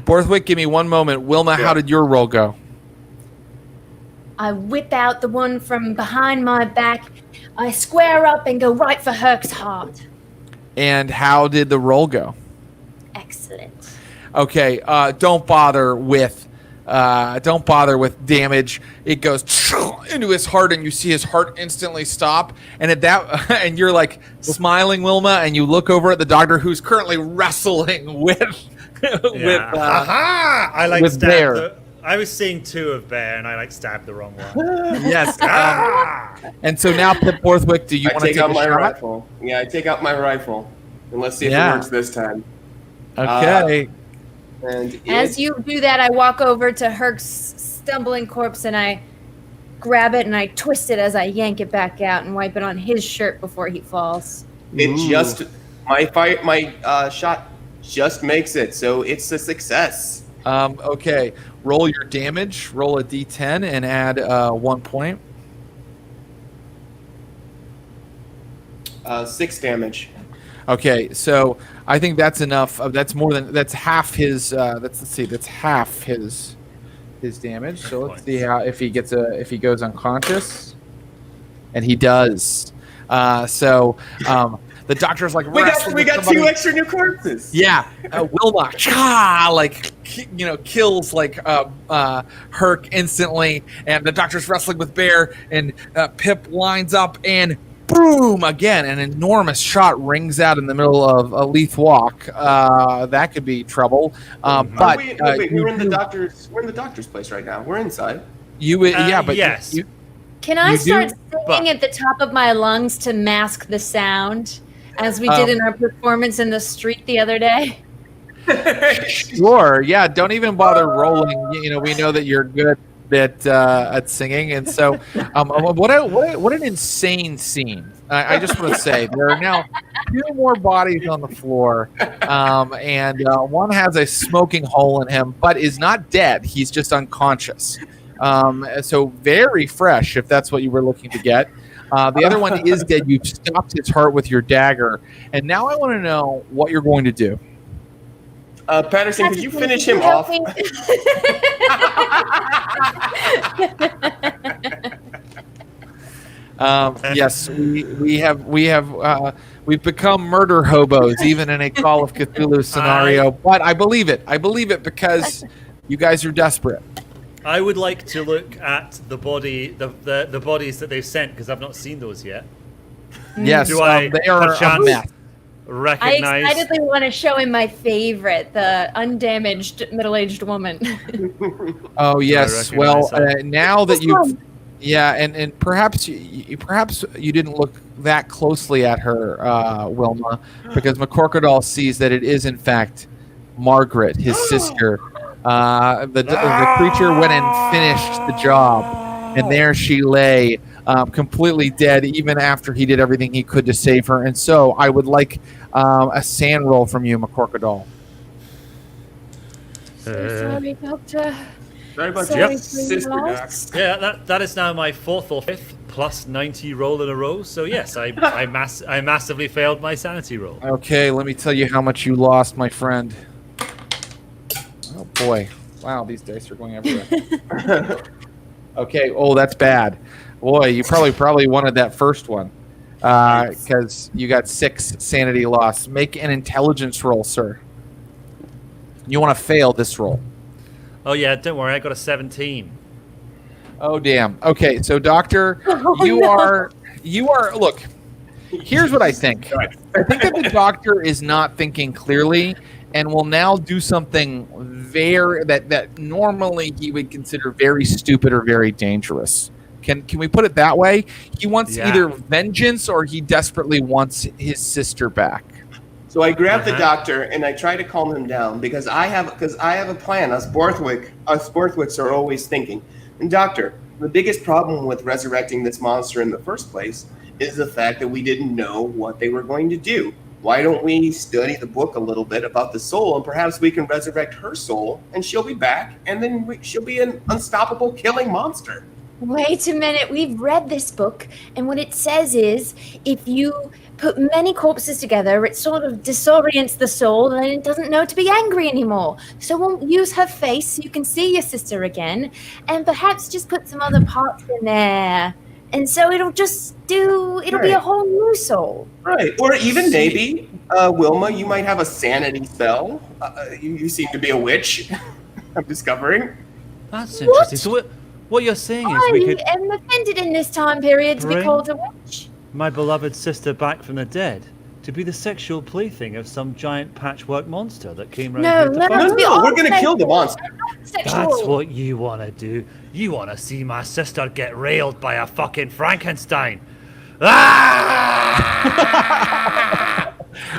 Borthwick, give me one moment. Wilma, how did your roll go? I whip out the one from behind my back. I square up and go right for Herc's heart. And how did the roll go? Excellent. Okay, don't bother with Don't bother with damage. It goes into his heart, and you see his heart instantly stop. And at that, and you're like smiling, Wilma, and you look over at the doctor who's currently wrestling with I like with Bear. I was seeing 2 of Bear, and I like stabbed the wrong one. Yes. And so now, Pip Bothwick, do you want to take out a my shot? rifle? Yeah, I take out my rifle, and let's see if it works this time. Okay. And As you do that, I walk over to Herc's stumbling corpse and I grab it and I twist it as I yank it back out and wipe it on his shirt before he falls. My shot just makes it, so it's a success. Okay. Roll your damage. Roll a d10 and add 1 point. 6 damage. Okay, so I think that's enough. That's half his. That's half his damage. So let's see how if he goes unconscious, and he does. The doctor's like, we got 2 extra new corpses. Yeah, Wilma, kills Herc instantly, and the doctor's wrestling with Bear, and Pip lines up and. Boom! Again, an enormous shot rings out in the middle of a Leith Walk. That could be trouble. But we're in the doctor's. We're in the doctor's place right now. We're inside. Yes. Can I start singing at the top of my lungs to mask the sound, as we did in our performance in the street the other day? Sure. Yeah. Don't even bother rolling. We know that you're good at singing, and so what an insane scene. I just want to say there are now 2 more bodies on the floor, and one has a smoking hole in him but is not dead. He's just unconscious, so very fresh if that's what you were looking to get. The other one is dead. You've stopped his heart with your dagger, and now I want to know what you're going to do. Patterson, could you finish him off? Yes, we've become murder hobos, even in a Call of Cthulhu scenario. But I believe it. I believe it because you guys are desperate. I would like to look at the bodies that they've sent because I've not seen those yet. Yes, they are a mess. Recognize. I excitedly want to show him my favorite, the undamaged middle-aged woman. Oh yes. Well, now that you've, and perhaps you didn't look that closely at her, Wilma, because McCorquodale sees that it is in fact Margaret, his sister. The creature went and finished the job, and there she lay. Completely dead, even after he did everything he could to save her. And so I would like a sand roll from you, McCorquodale. Sorry, Doctor. Sorry about Sorry your for your sister, Doc. loss. Yeah, that is now my 4th or 5th plus 90 roll in a row. So yes, I massively failed my sanity roll. Okay, let me tell you how much you lost, my friend. Oh boy, wow, these dice are going everywhere. Okay, that's bad. Boy, you probably wanted that first one because you got 6 sanity loss. Make an intelligence roll, sir. You want to fail this roll. Oh yeah, don't worry, I got a 17. Oh damn. Okay, so Doctor, you are. Look, here's what I think. I think that the Doctor is not thinking clearly, and will now do something that normally he would consider very stupid or very dangerous. Can we put it that way? He wants either vengeance or he desperately wants his sister back. So I grab the doctor and I try to calm him down because I have a plan. Us Bothwicks are always thinking. And Doctor, the biggest problem with resurrecting this monster in the first place is the fact that we didn't know what they were going to do. Why don't we study the book a little bit about the soul, and perhaps we can resurrect her soul, and she'll be back, and then she'll be an unstoppable killing monster. Wait a minute, we've read this book, and what it says is, if you put many corpses together, it sort of disorients the soul, and it doesn't know to be angry anymore. So we'll use her face so you can see your sister again, and perhaps just put some other parts in there. And so it'll be a whole new soul. Right. Or even maybe, Wilma, you might have a sanity spell. You seem to be a witch, I'm discovering. That's interesting. So what you're saying is we could am offended in this time period to be Bring- called a witch. my beloved sister back from the dead to be the sexual plaything of some giant patchwork monster that came round here to fuck us. No, we're gonna kill the monster. That's what you want to do. You want to see my sister get railed by a fucking Frankenstein. Ah!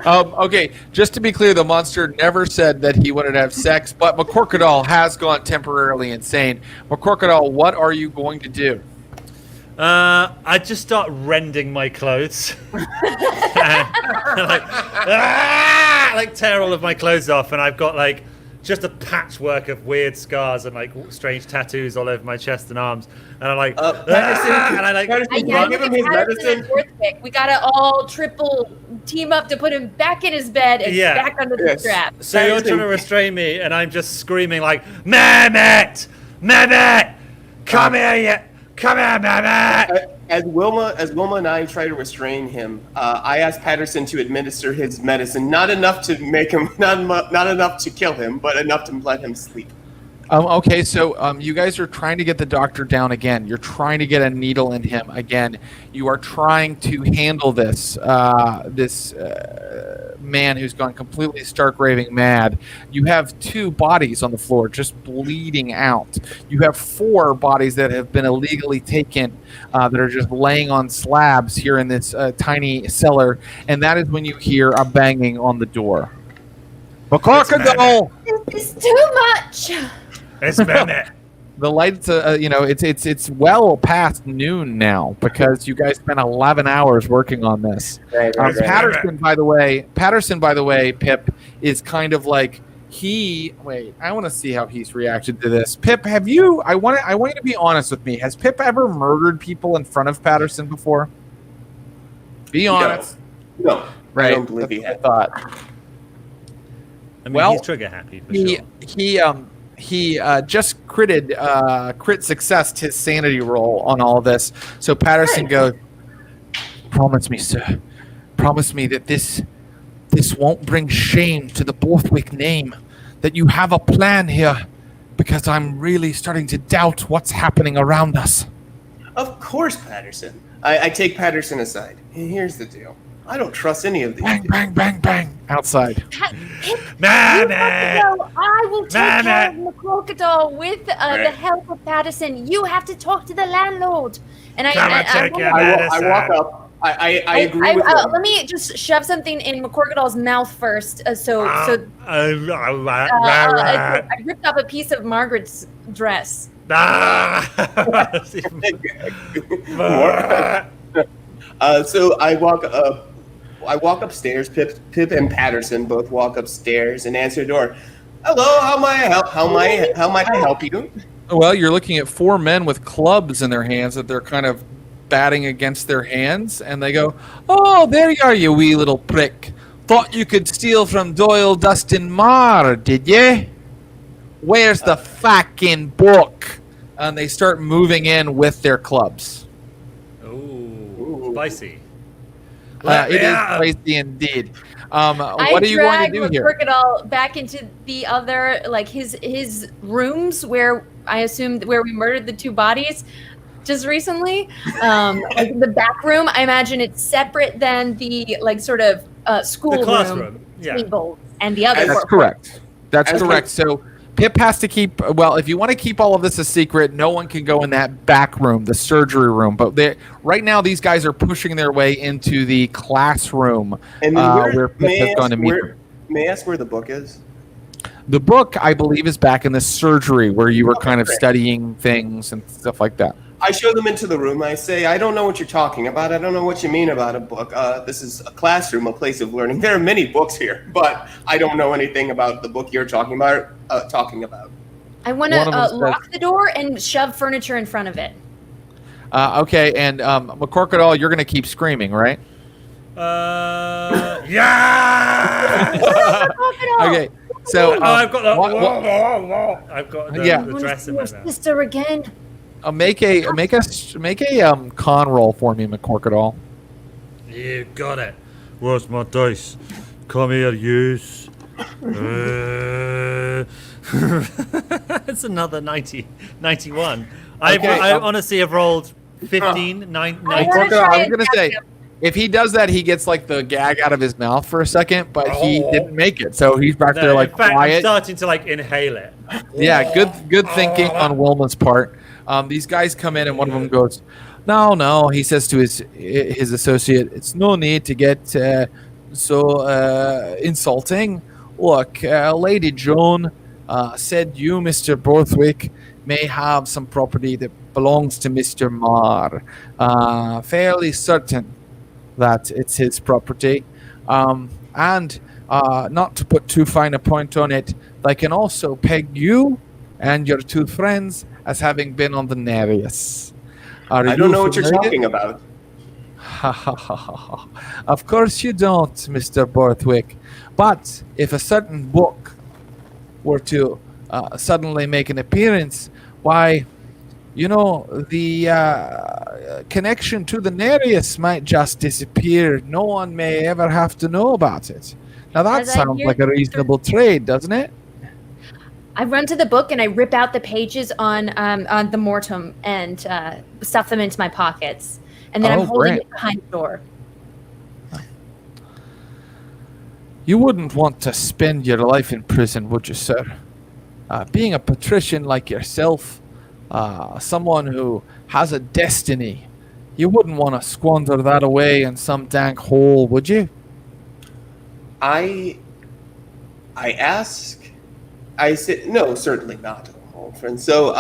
Okay, just to be clear, the monster never said that he wanted to have sex, but McCorquodale has gone temporarily insane. McCorquodale, what are you going to do? I just start rending my clothes. like tear all of my clothes off, and I've got like just a patchwork of weird scars and like strange tattoos all over my chest and arms. And I'm like, Patterson, and I like, give him his medicine. We gotta all triple team up to put him back in his bed and back under the strap. So you're trying to restrain me, and I'm just screaming like, Mehmet! Mehmet! Come here, Mehmet! As Wilma and I try to restrain him, I asked Patterson to administer his medicine, not enough to make him, not enough to kill him, but enough to let him sleep. Okay, so you guys are trying to get the doctor down again. You're trying to get a needle in him again. You are trying to handle this man who's gone completely stark raving mad. You have 2 bodies on the floor just bleeding out. You have 4 bodies that have been illegally taken that are just laying on slabs here in this tiny cellar, and that is when you hear a banging on the door. McCorquodale! This is too much. It's Mehmet. The lights, it's well past noon now because you guys spent 11 hours working on this. Right. Patterson, by the way, Pip is kind of like I want to see how he's reacted to this. Pip, I want you to be honest with me. Has Pip ever murdered people in front of Patterson before? Be honest. No. Right. I don't believe he had. Thought. I mean, he's trigger happy for sure. He just crit success his sanity roll on all this. So Patterson goes, "Promise me, sir. Promise me that this won't bring shame to the Bothwick name. That you have a plan here, because I'm really starting to doubt what's happening around us." Of course, Patterson. I take Patterson aside. Here's the deal. I don't trust any of these. Bang, bang, bang, bang. Outside. Mehmet! I will take care of McCorquodale with the help of Patterson. You have to talk to the landlord. And I walk up. I agree with him. Let me just shove something in McCorquodale's mouth first. I ripped up a piece of Margaret's dress. So I walk upstairs. Pip and Patterson both walk upstairs and answer the door. Hello, how may I help? How might I help you? Well, you're looking at 4 men with clubs in their hands that they're kind of batting against their hands, and they go, "Oh, there you are, you wee little prick. Thought you could steal from Doyle Dustin Marr, did ye? Where's the fucking book?" And they start moving in with their clubs. Ooh, spicy. It is spicy indeed. What are you going to do here? McCorquodale back into the other, like his rooms where I assumed where we murdered the 2 bodies just recently. Like the back room, I imagine it's separate than the sort of school the classroom, table and the other. That's correct. That's correct. So Pip has to keep, if you want to keep all of this a secret, no one can go in that back room, the surgery room. But right now, these guys are pushing their way into the classroom where Pip has gone to meet them. May I ask where the book is? The book, I believe, is back in the surgery where you were kind of studying things and stuff like that. I show them into the room. I say, I don't know what you're talking about. I don't know what you mean about a book. This is a classroom, a place of learning. There are many books here, but I don't know anything about the book you're talking about. I want to lock the door and shove furniture in front of it. Okay, and McCorquodale, you're going to keep screaming, right? Yeah! Okay, so I've got the dress in my mouth. Sister again. Make a con roll for me, McCorquodale. You got it. Where's my dice? Come here, use. It's another 91. Okay, I honestly have rolled 15, 9. I I was going to say, if he does that, he gets like the gag out of his mouth for a second, but he didn't make it. So he's back there like in fact, quiet. I'm starting to like inhale it. Yeah, good thinking on Wilma's part. These guys come in and one of them goes, no. He says to his associate, it's no need to get so insulting. Look, Lady Joan said you, Mr. Bothwick, may have some property that belongs to Mr. Marr. Fairly certain that it's his property. And not to put too fine a point on it, they can also peg you and your two friends as having been on the Nereus. I don't know what you're talking about. Of course you don't, Mr. Bothwick. But if a certain book were to suddenly make an appearance, why, the connection to the Nereus might just disappear. No one may ever have to know about it. Now that sounds like a reasonable trade, doesn't it? I run to the book and I rip out the pages on the Mortem and stuff them into my pockets. And then I'm holding it behind the door. You wouldn't want to spend your life in prison, would you, sir? Being a patrician like yourself, someone who has a destiny, you wouldn't want to squander that away in some dank hole, would you? I said no, certainly not, old friend. So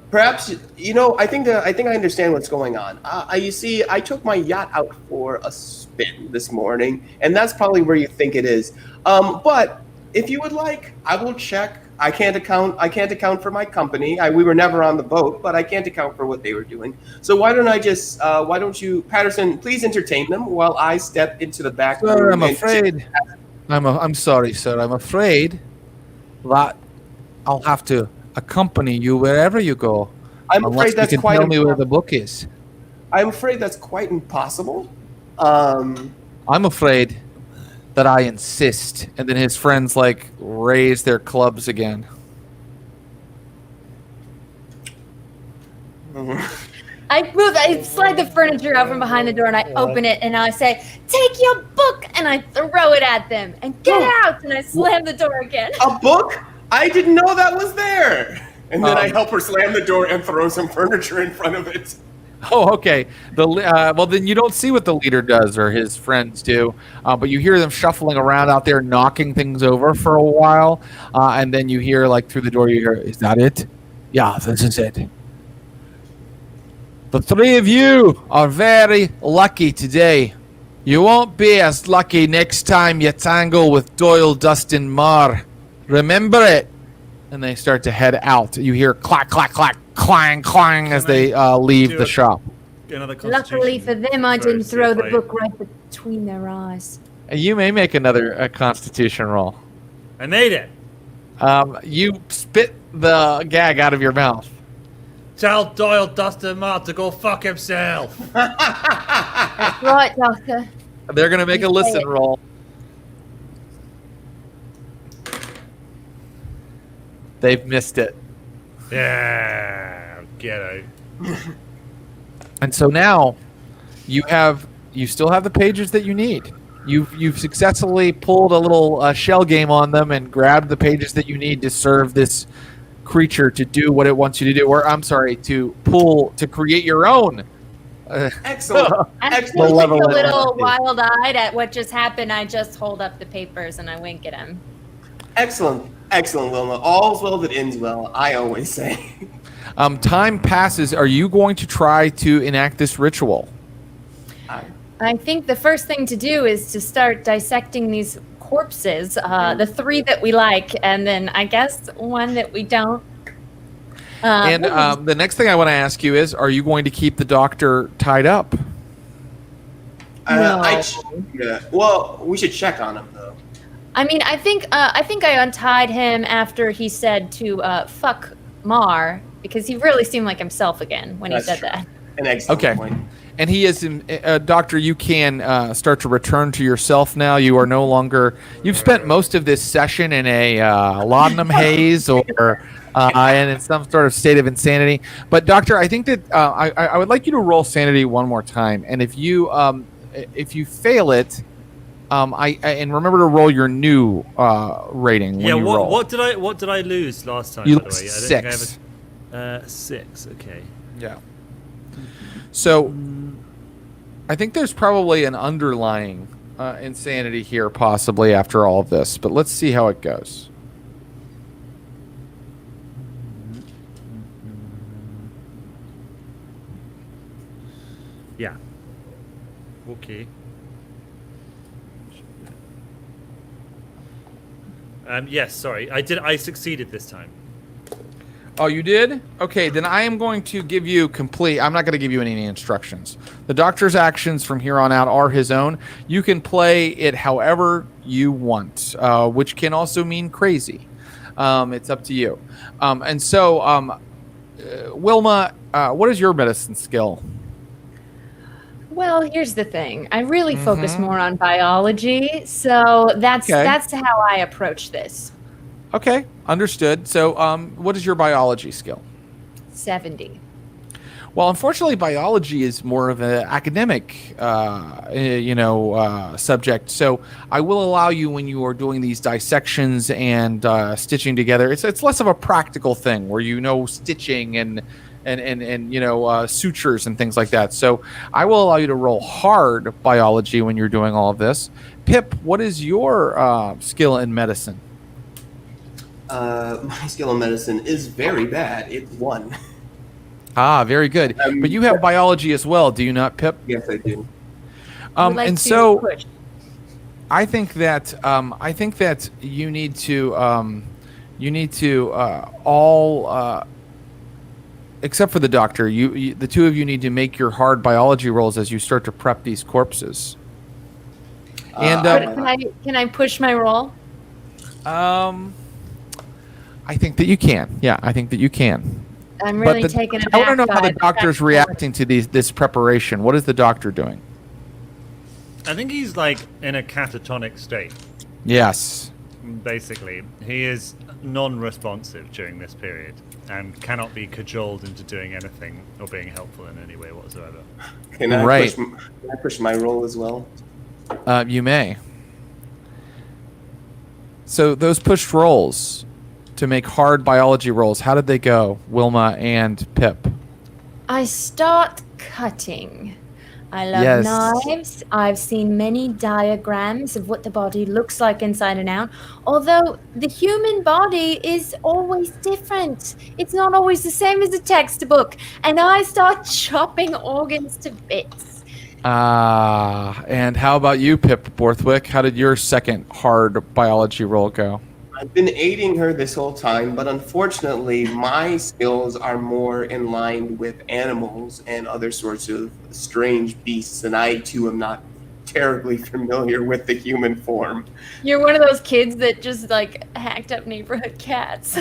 perhaps I think I understand what's going on. You see, I took my yacht out for a spin this morning, and that's probably where you think it is. But if you would like, I will check. I can't account for my company. We were never on the boat, but I can't account for what they were doing. So why don't you, Patterson, please entertain them while I step into the back room. Sir, I'm afraid. I'm sorry, sir. I'm afraid that I'll have to accompany you wherever you go. I'm afraid that's quite. Tell me where the book is. I'm afraid that's quite impossible. I'm afraid that I insist. And then his friends raise their clubs again. I slide the furniture out from behind the door and I open it and I say, "Take your book," and I throw it at them and get out, and I slam the door again. A book? I didn't know that was there. And then I help her slam the door and throw some furniture in front of it. Oh, okay. Well, then you don't see what the leader does or his friends do, but you hear them shuffling around out there, knocking things over for a while, and then you hear through the door. You hear, "Is that it? Yeah, this is it. The three of you are very lucky today. You won't be as lucky next time you tangle with Doyle Dustin Marr. Remember it." And they start to head out. You hear clack, clack, clack, clang, clang as they leave the shop. Luckily for them, I didn't throw the book right between their eyes. You may make another Constitution roll. I made it. You spit the gag out of your mouth. Tell Doyle Dustin Marr to go fuck himself. That's right, Doctor. They're going to make a listen roll. They've missed it. Yeah, get out. And so now you still have the pages that you need. You've successfully pulled a little shell game on them and grabbed the pages that you need to serve this creature to do what it wants you to do. Or I'm sorry, to create your own. Excellent. I'm a little wild-eyed at what just happened. I just hold up the papers and I wink at him. Excellent, Wilma. All's well that ends well, I always say. Time passes. Are you going to try to enact this ritual? I think the first thing to do is to start dissecting these corpses, the three that we like, and then I guess one that we don't. The next thing I want to ask you is, are you going to keep the doctor tied up? No. Well, we should check on him, though. I mean, I think I untied him after he said to fuck Marr, because he really seemed like himself again when he said that. An excellent point. And he is, Doctor, you can start to return to yourself now. You are no longer, you've spent most of this session in a laudanum haze or and in some sort of state of insanity. But Doctor, I think that I would like you to roll sanity one more time. And if you fail it, and remember to roll your new rating when you roll. What did I lose last time? You by the way? lost 6. 6. Okay. Yeah. So, I think there's probably an underlying insanity here, possibly after all of this. But let's see how it goes. Yeah. Okay. Yes. Sorry. I succeeded this time. Oh, you did? Okay, then I am going to give you I'm not going to give you any instructions. The Doctor's actions from here on out are his own. You can play it however you want, which can also mean crazy. It's up to you. And so, Wilma, what is your medicine skill? Well, here's the thing. I really focus more on biology, so that's how I approach this. Okay, understood. So, what is your biology skill? 70. Well, unfortunately, biology is more of an academic, subject. So I will allow you when you are doing these dissections and stitching together. It's less of a practical thing where stitching and sutures and things like that. So I will allow you to roll hard biology when you're doing all of this. Pip, what is your skill in medicine? My skill in medicine is very bad. It's 1. Ah, very good. But you have biology as well, do you not, Pip? Yes, I do. And so I think that you need to all except for the Doctor, you the two of you need to make your hard biology rolls as you start to prep these corpses. And can I push my roll? I think that you can. Yeah, I think that you can. I'm really taken aback. I want to know how the Doctor's reacting to this preparation. What is the Doctor doing? I think he's like in a catatonic state. Yes. Basically, he is non-responsive during this period and cannot be cajoled into doing anything or being helpful in any way whatsoever. Can I push my roll as well? You may. So those pushed rolls to make hard biology rolls, how did they go, Wilma and Pip? I start cutting. I love knives. I've seen many diagrams of what the body looks like inside and out. Although the human body is always different. It's not always the same as a textbook. And I start chopping organs to bits. And how about you, Pip Bothwick? How did your second hard biology roll go? I've been aiding her this whole time, but unfortunately, my skills are more in line with animals and other sorts of strange beasts, and I, too, am not terribly familiar with the human form. You're one of those kids that just, hacked up neighborhood cats.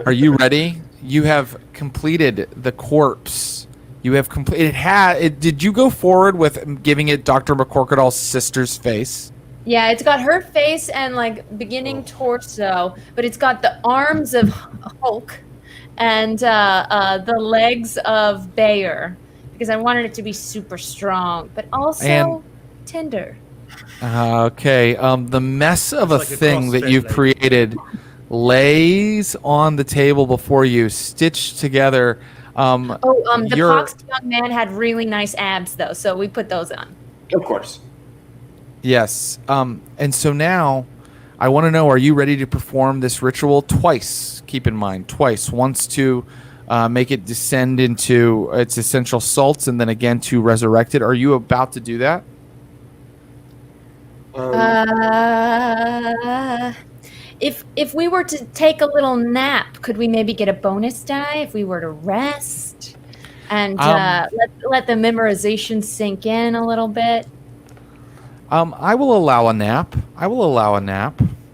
Are you ready? You have completed the corpse. You have completed it. Did you go forward with giving it Dr. McCorquodale's sister's face? Yeah, it's got her face and beginning torso, but it's got the arms of Hulk and the legs of Bayer because I wanted it to be super strong, but also tender. Okay, the mess of a thing that you've created lays on the table before you, stitched together. The poxed young man had really nice abs, though, so we put those on. Of course. Yes. And so now I want to know, are you ready to perform this ritual twice? Keep in mind, twice. Once to make it descend into its essential salts and then again to resurrect it. Are you about to do that? If we were to take a little nap, could we maybe get a bonus die if we were to rest? And let the memorization sink in a little bit? I will allow a nap.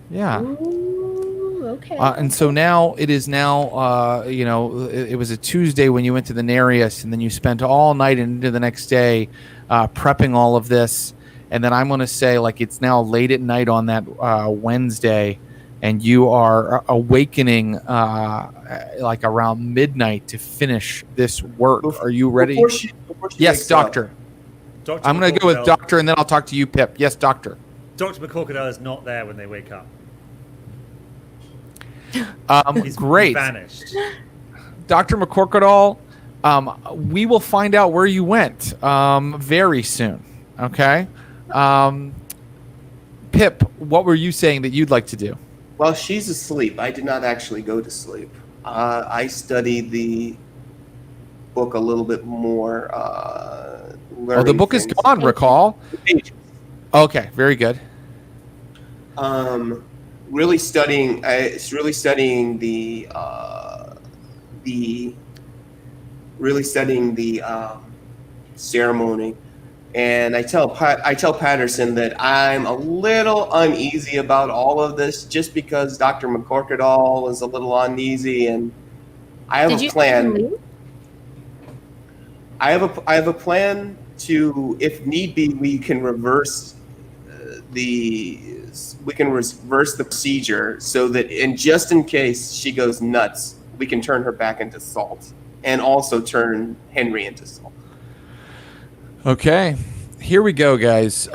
Yeah. Ooh, Okay. And so now it is now, it was a Tuesday when you went to the Nereus, and then you spent all night and into the next day prepping all of this. And then I'm going to say, like, it's now late at night on that Wednesday, and you are awakening like around midnight to finish this work. Are you ready? Before she Yes, Doctor. I'm going to go with Doctor, and then I'll talk to you, Pip. Yes, Doctor. Dr. McCorquodale is not there when they wake up. He's Great. Vanished. Dr. McCorquodale, we will find out where you went very soon. Okay? Pip, what were you saying that you'd like to do? Well, she's asleep. I did not actually go to sleep. I studied the book a little bit more. The book is gone, recall. Okay, very good. Really studying. It's really studying the ceremony. And I tell Patterson that I'm a little uneasy about all of this, just because Dr. McCorquodale is a little uneasy, and I have a plan. I have a plan to, if need be, we can reverse the procedure, so that just in case she goes nuts, we can turn her back into salt, and also turn Henry into salt. Okay, here we go, guys.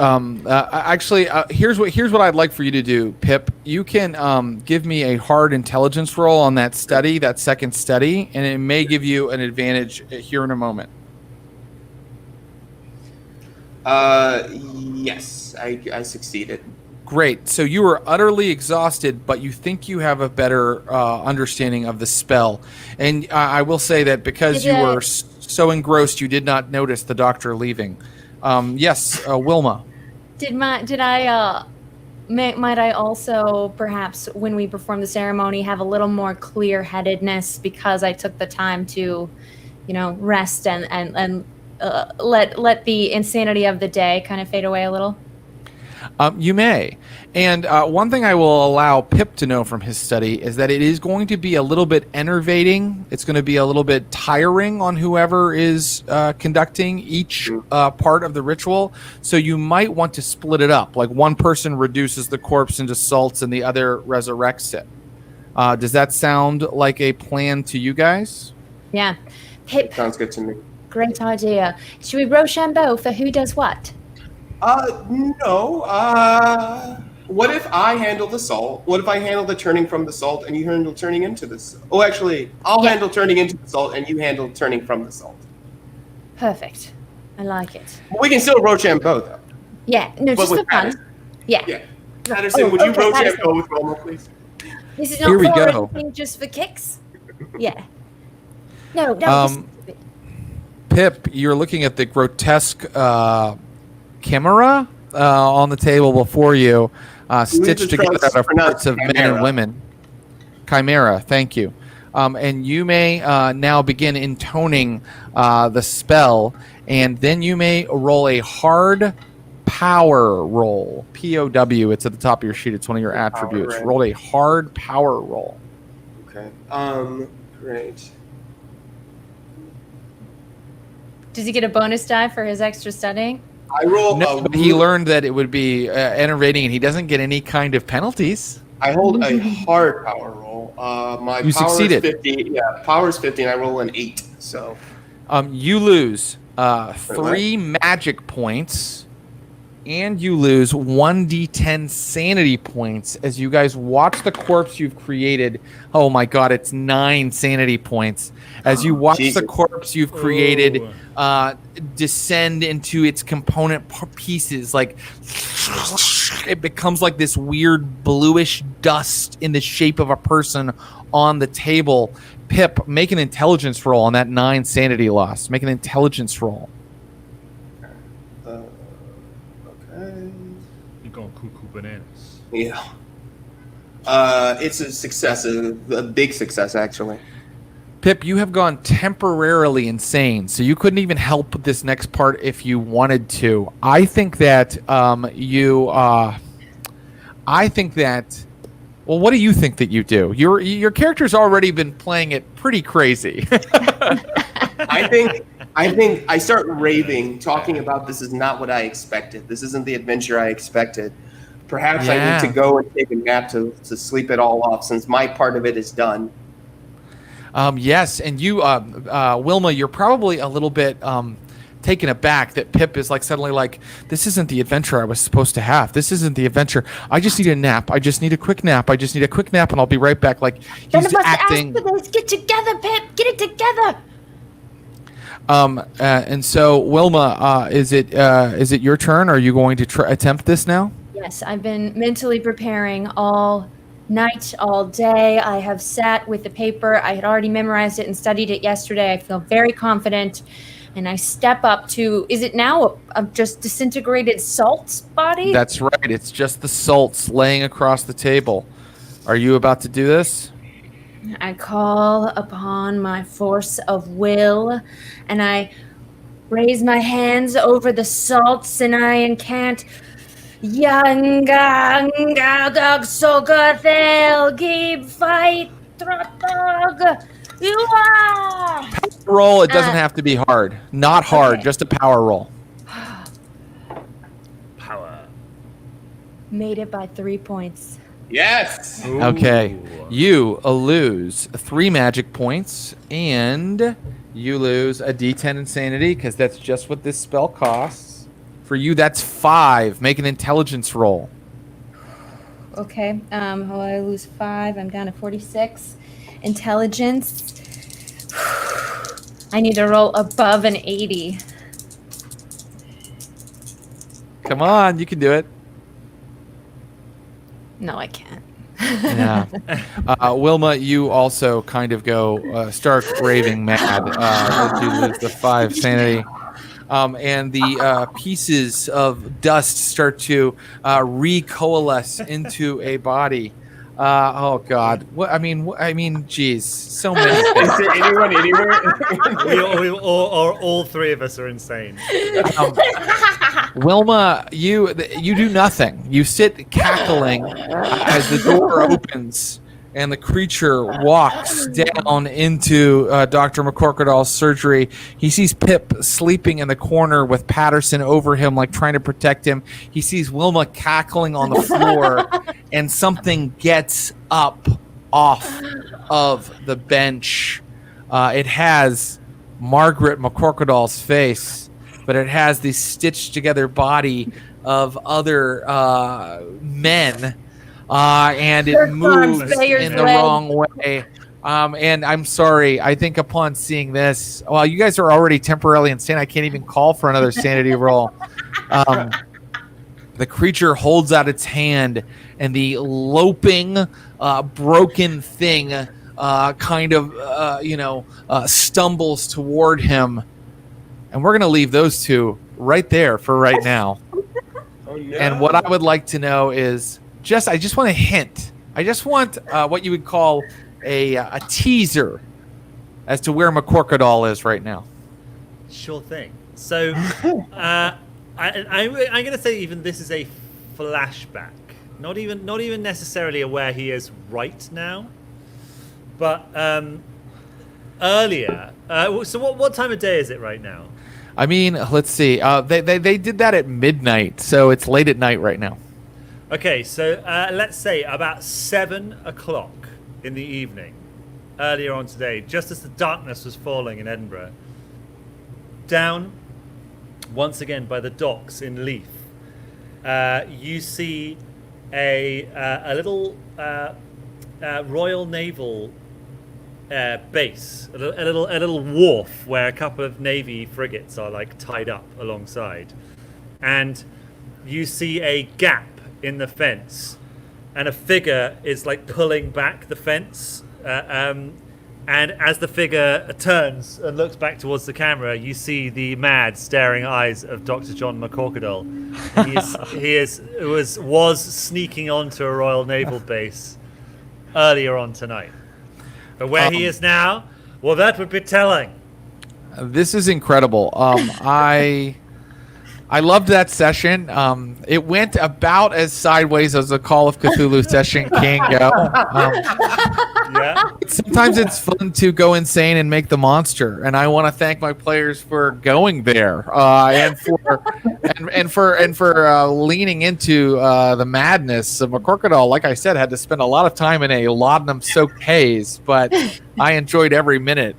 Here's what I'd like for you to do, Pip. You can give me a hard intelligence roll on that study, that second study, and it may give you an advantage here in a moment. Yes, I succeeded. Great. So you were utterly exhausted, but you think you have a better understanding of the spell. And I will say that because you were so engrossed, you did not notice the doctor leaving. Yes, Wilma. Might I also, perhaps, when we perform the ceremony, have a little more clear-headedness because I took the time to, rest and let the insanity of the day kind of fade away a little? You may. And one thing I will allow Pip to know from his study is that it is going to be a little bit enervating. It's going to be a little bit tiring on whoever is conducting each part of the ritual. So you might want to split it up. Like one person reduces the corpse into salts and the other resurrects it. Does that sound like a plan to you guys? Yeah. Pip. Sounds good to me. Great idea. Should we Rochambeau for who does what? No. What if I handle the salt? What if I handle the turning from the salt and you handle turning into the salt? Oh, actually, I'll handle turning into the salt and you handle turning from the salt. Perfect. I like it. We can still Rochambeau, though. Yeah. No, just for fun. Yeah. Patterson, would you Rochambeau with Wilma, please? This is not for anything, just for kicks? Yeah. No. Pip, you're looking at the grotesque chimera on the table before you, stitched together out of parts of men and women. Chimera, thank you. And you may now begin intoning the spell, and then you may roll a hard power roll. POW, it's at the top of your sheet. It's one of your attributes. Roll a hard power roll. Okay. Great. Does he get a bonus die for his extra studying? I roll. No, but he learned that it would be enervating, and he doesn't get any kind of penalties. I hold a hard power roll. My you power succeeded. is 50. Yeah, power is 50, and I roll an 8. So, you lose 3 magic points, and you lose 1d10 sanity points as you guys watch the corpse you've created. Oh my God, it's 9 sanity points as you watch the corpse you've created descend into its component pieces. Like it becomes like this weird bluish dust in the shape of a person on the table. Pip, make an intelligence roll on that 9 sanity loss. Make an intelligence roll. You're going cuckoo bananas. Yeah. It's a success, a big success, actually. Pip, you have gone temporarily insane, so you couldn't even help this next part if you wanted to. I think that Well, what do you think that you do? Your character's already been playing it pretty crazy. I think I start raving, talking about this is not what I expected. This isn't the adventure I expected. Perhaps I need to go and take a nap to sleep it all off, since my part of it is done. Yes, and you, Wilma, you're probably a little bit taken aback that Pip is like suddenly like, this isn't the adventure I was supposed to have. This isn't the adventure. I just need a nap. I just need a quick nap. I just need a quick nap, and I'll be right back. Like he's acting. Get together, Pip. Get it together. And so Wilma, is it your turn? Are you going to attempt this now? Yes, I've been mentally preparing all night, all day. I have sat with the paper. I had already memorized it and studied it yesterday. I feel very confident. And I step up to, is it now a just disintegrated salt body? That's right. It's just the salts laying across the table. Are you about to do this? I call upon my force of will, and I raise my hands over the salts, and I incant, Yanga dog sogathel gib fight dog. Roll. It doesn't have to be hard. Not hard. Okay. Just a power roll. Power. Made it by 3 points. Yes. Ooh. Okay. You lose 3 magic points, and you lose a D10 insanity because that's just what this spell costs. For you, that's 5. Make an intelligence roll. Okay. Well, I lose 5. I'm down to 46. Intelligence. I need to roll above an 80. Come on, you can do it. No, I can't. Yeah. Wilma, you also kind of go start raving mad as you lose the 5 sanity. And the pieces of dust start to recoalesce into a body. Oh God! I mean, geez, so many things. Is there anyone anywhere? all 3 of us are insane. Wilma, you do nothing. You sit cackling as the door opens and the creature walks down into Dr. McCorquodale's surgery. He sees Pip sleeping in the corner with Patterson over him, like trying to protect him. He sees Wilma cackling on the floor, and something gets up off of the bench. It has Margaret McCorquodale's face, but it has the stitched together body of other men. And it moves in the wrong way. And I'm sorry. I think upon seeing this, well, you guys are already temporarily insane. I can't even call for another sanity roll. The creature holds out its hand, and the loping, broken thing stumbles toward him. And we're going to leave those 2 right there for right now. Oh, no. And what I would like to know is, I just want a hint. I just want what you would call a teaser as to where McCorquodale is right now. Sure thing. So, I'm going to say even this is a flashback. Not even necessarily where he is right now, but earlier. So what time of day is it right now? I mean, let's see. They did that at midnight, so it's late at night right now. Okay, so let's say about 7 o'clock in the evening, earlier on today, just as the darkness was falling in Edinburgh, down once again by the docks in Leith, you see a little Royal Naval base, a little wharf where a couple of Navy frigates are like tied up alongside, and you see a gap in the fence, and a figure is like pulling back the fence, and as the figure turns and looks back towards the camera, you see the mad staring eyes of Dr. John McCorquodale. He was sneaking onto a Royal Naval base earlier on tonight, but where he is now, well, that would be telling. This is incredible. I loved that session. It went about as sideways as a Call of Cthulhu session can go. Yeah. Sometimes it's fun to go insane and make the monster, and I want to thank my players for going there and for leaning into the madness of McCorquodale. Like I said, had to spend a lot of time in a laudanum-soaked haze, but I enjoyed every minute.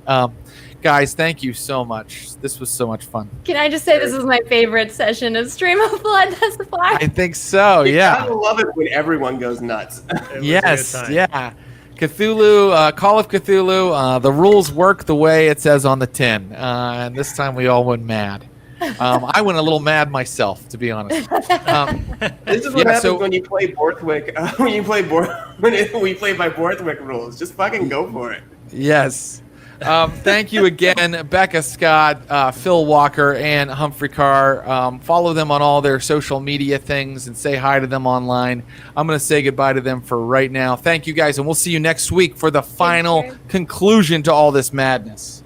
Guys, thank you so much. This was so much fun. Can I just say this is my favorite session of Stream of Blood thus far? I think so, yeah. I love it when everyone goes nuts. Yes, yeah. Cthulhu, Call of Cthulhu, the rules work the way it says on the tin. And this time we all went mad. I went a little mad myself, to be honest. This is what happens when you play Bothwick. When we play by Bothwick rules, just fucking go for it. Yes. Thank you again, Becca, Scott, Phil Walker, and Humphrey Ker. Follow them on all their social media things and say hi to them online. I'm going to say goodbye to them for right now. Thank you, guys, and we'll see you next week for the final conclusion to all this madness.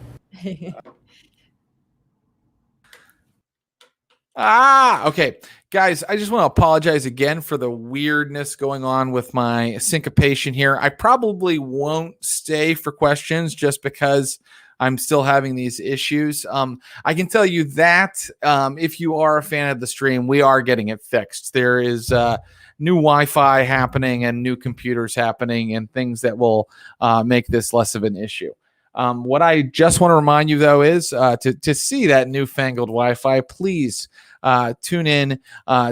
Okay. Guys, I just want to apologize again for the weirdness going on with my syncopation here. I probably won't stay for questions just because I'm still having these issues. I can tell you that if you are a fan of the stream, we are getting it fixed. There is new Wi-Fi happening and new computers happening and things that will make this less of an issue. What I just want to remind you, though, is to see that newfangled Wi-Fi, please tune in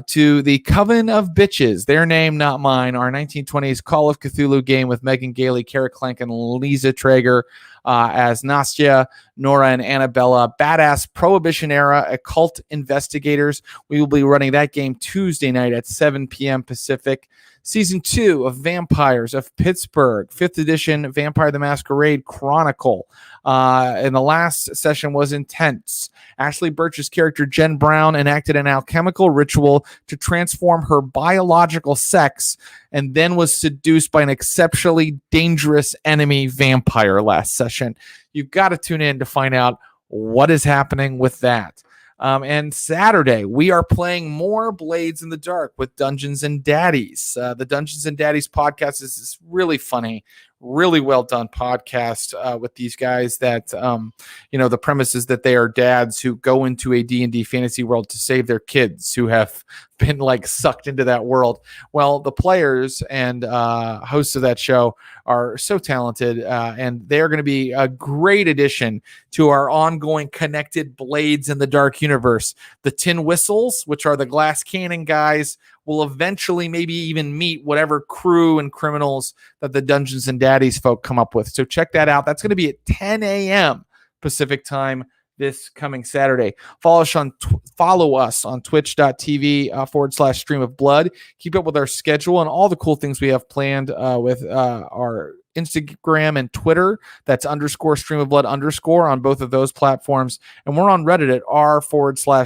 to the Coven of Bitches, their name, not mine, our 1920s Call of Cthulhu game with Megan Gailey, Kara Clank, and Lisa Traeger as Nastya, Nora, and Annabella, badass Prohibition-era occult investigators. We will be running that game Tuesday night at 7 p.m. Pacific. Season 2 of Vampires of Pittsburgh, 5th edition Vampire the Masquerade Chronicle. And the last session was intense. Ashley Birch's character, Jen Brown, enacted an alchemical ritual to transform her biological sex and then was seduced by an exceptionally dangerous enemy vampire last session. You've got to tune in to find out what is happening with that. And Saturday, we are playing more Blades in the Dark with Dungeons and Daddies. The Dungeons and Daddies podcast is this really funny, really well done podcast with these guys that, the premise is that they are dads who go into a D&D fantasy world to save their kids who have been sucked into that world. Well, the players and hosts of that show are so talented, and they're going to be a great addition to our ongoing connected Blades in the Dark universe. The Tin Whistles, which are the glass cannon guys, will eventually maybe even meet whatever crew and criminals that the Dungeons and Daddies folk come up with. So check that out. That's going to be at 10 a.m. Pacific time this coming Saturday. Follow us on twitch.tv / Stream of Blood. Keep up with our schedule and all the cool things we have planned with our Instagram and Twitter. That's _Stream of Blood _ on both of those platforms. And we're on Reddit at r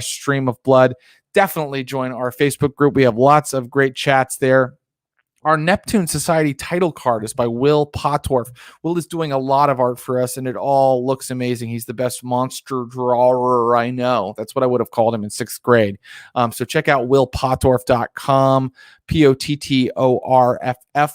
/ Stream of Blood. Definitely join our Facebook group. We have lots of great chats there. Our Neptune Society title card is by Will Pottorff. Will is doing a lot of art for us, and it all looks amazing. He's the best monster drawer I know. That's what I would have called him in 6th grade. So check out willpottorff.com, POTTORFF,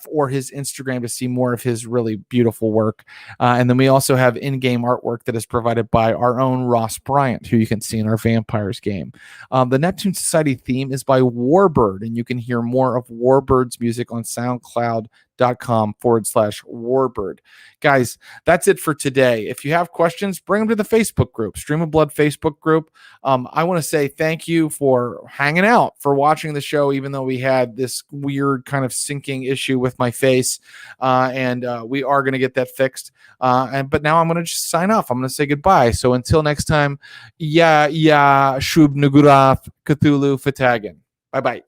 or his Instagram to see more of his really beautiful work. And then we also have in-game artwork that is provided by our own Ross Bryant, who you can see in our Vampires game. The Neptune Society theme is by Warbird, and you can hear more of Warbird's music on SoundCloud.com /Warbird. Guys, that's it for today. If you have questions, bring them to the Facebook group, Stream of Blood Facebook group. I want to say thank you for hanging out, for watching the show, even though we had this weird kind of syncing issue with my face. And we are going to get that fixed. But now I'm going to just sign off. I'm going to say goodbye. So until next time, Shub Nugurath Cthulhu Fatagan. Bye-bye.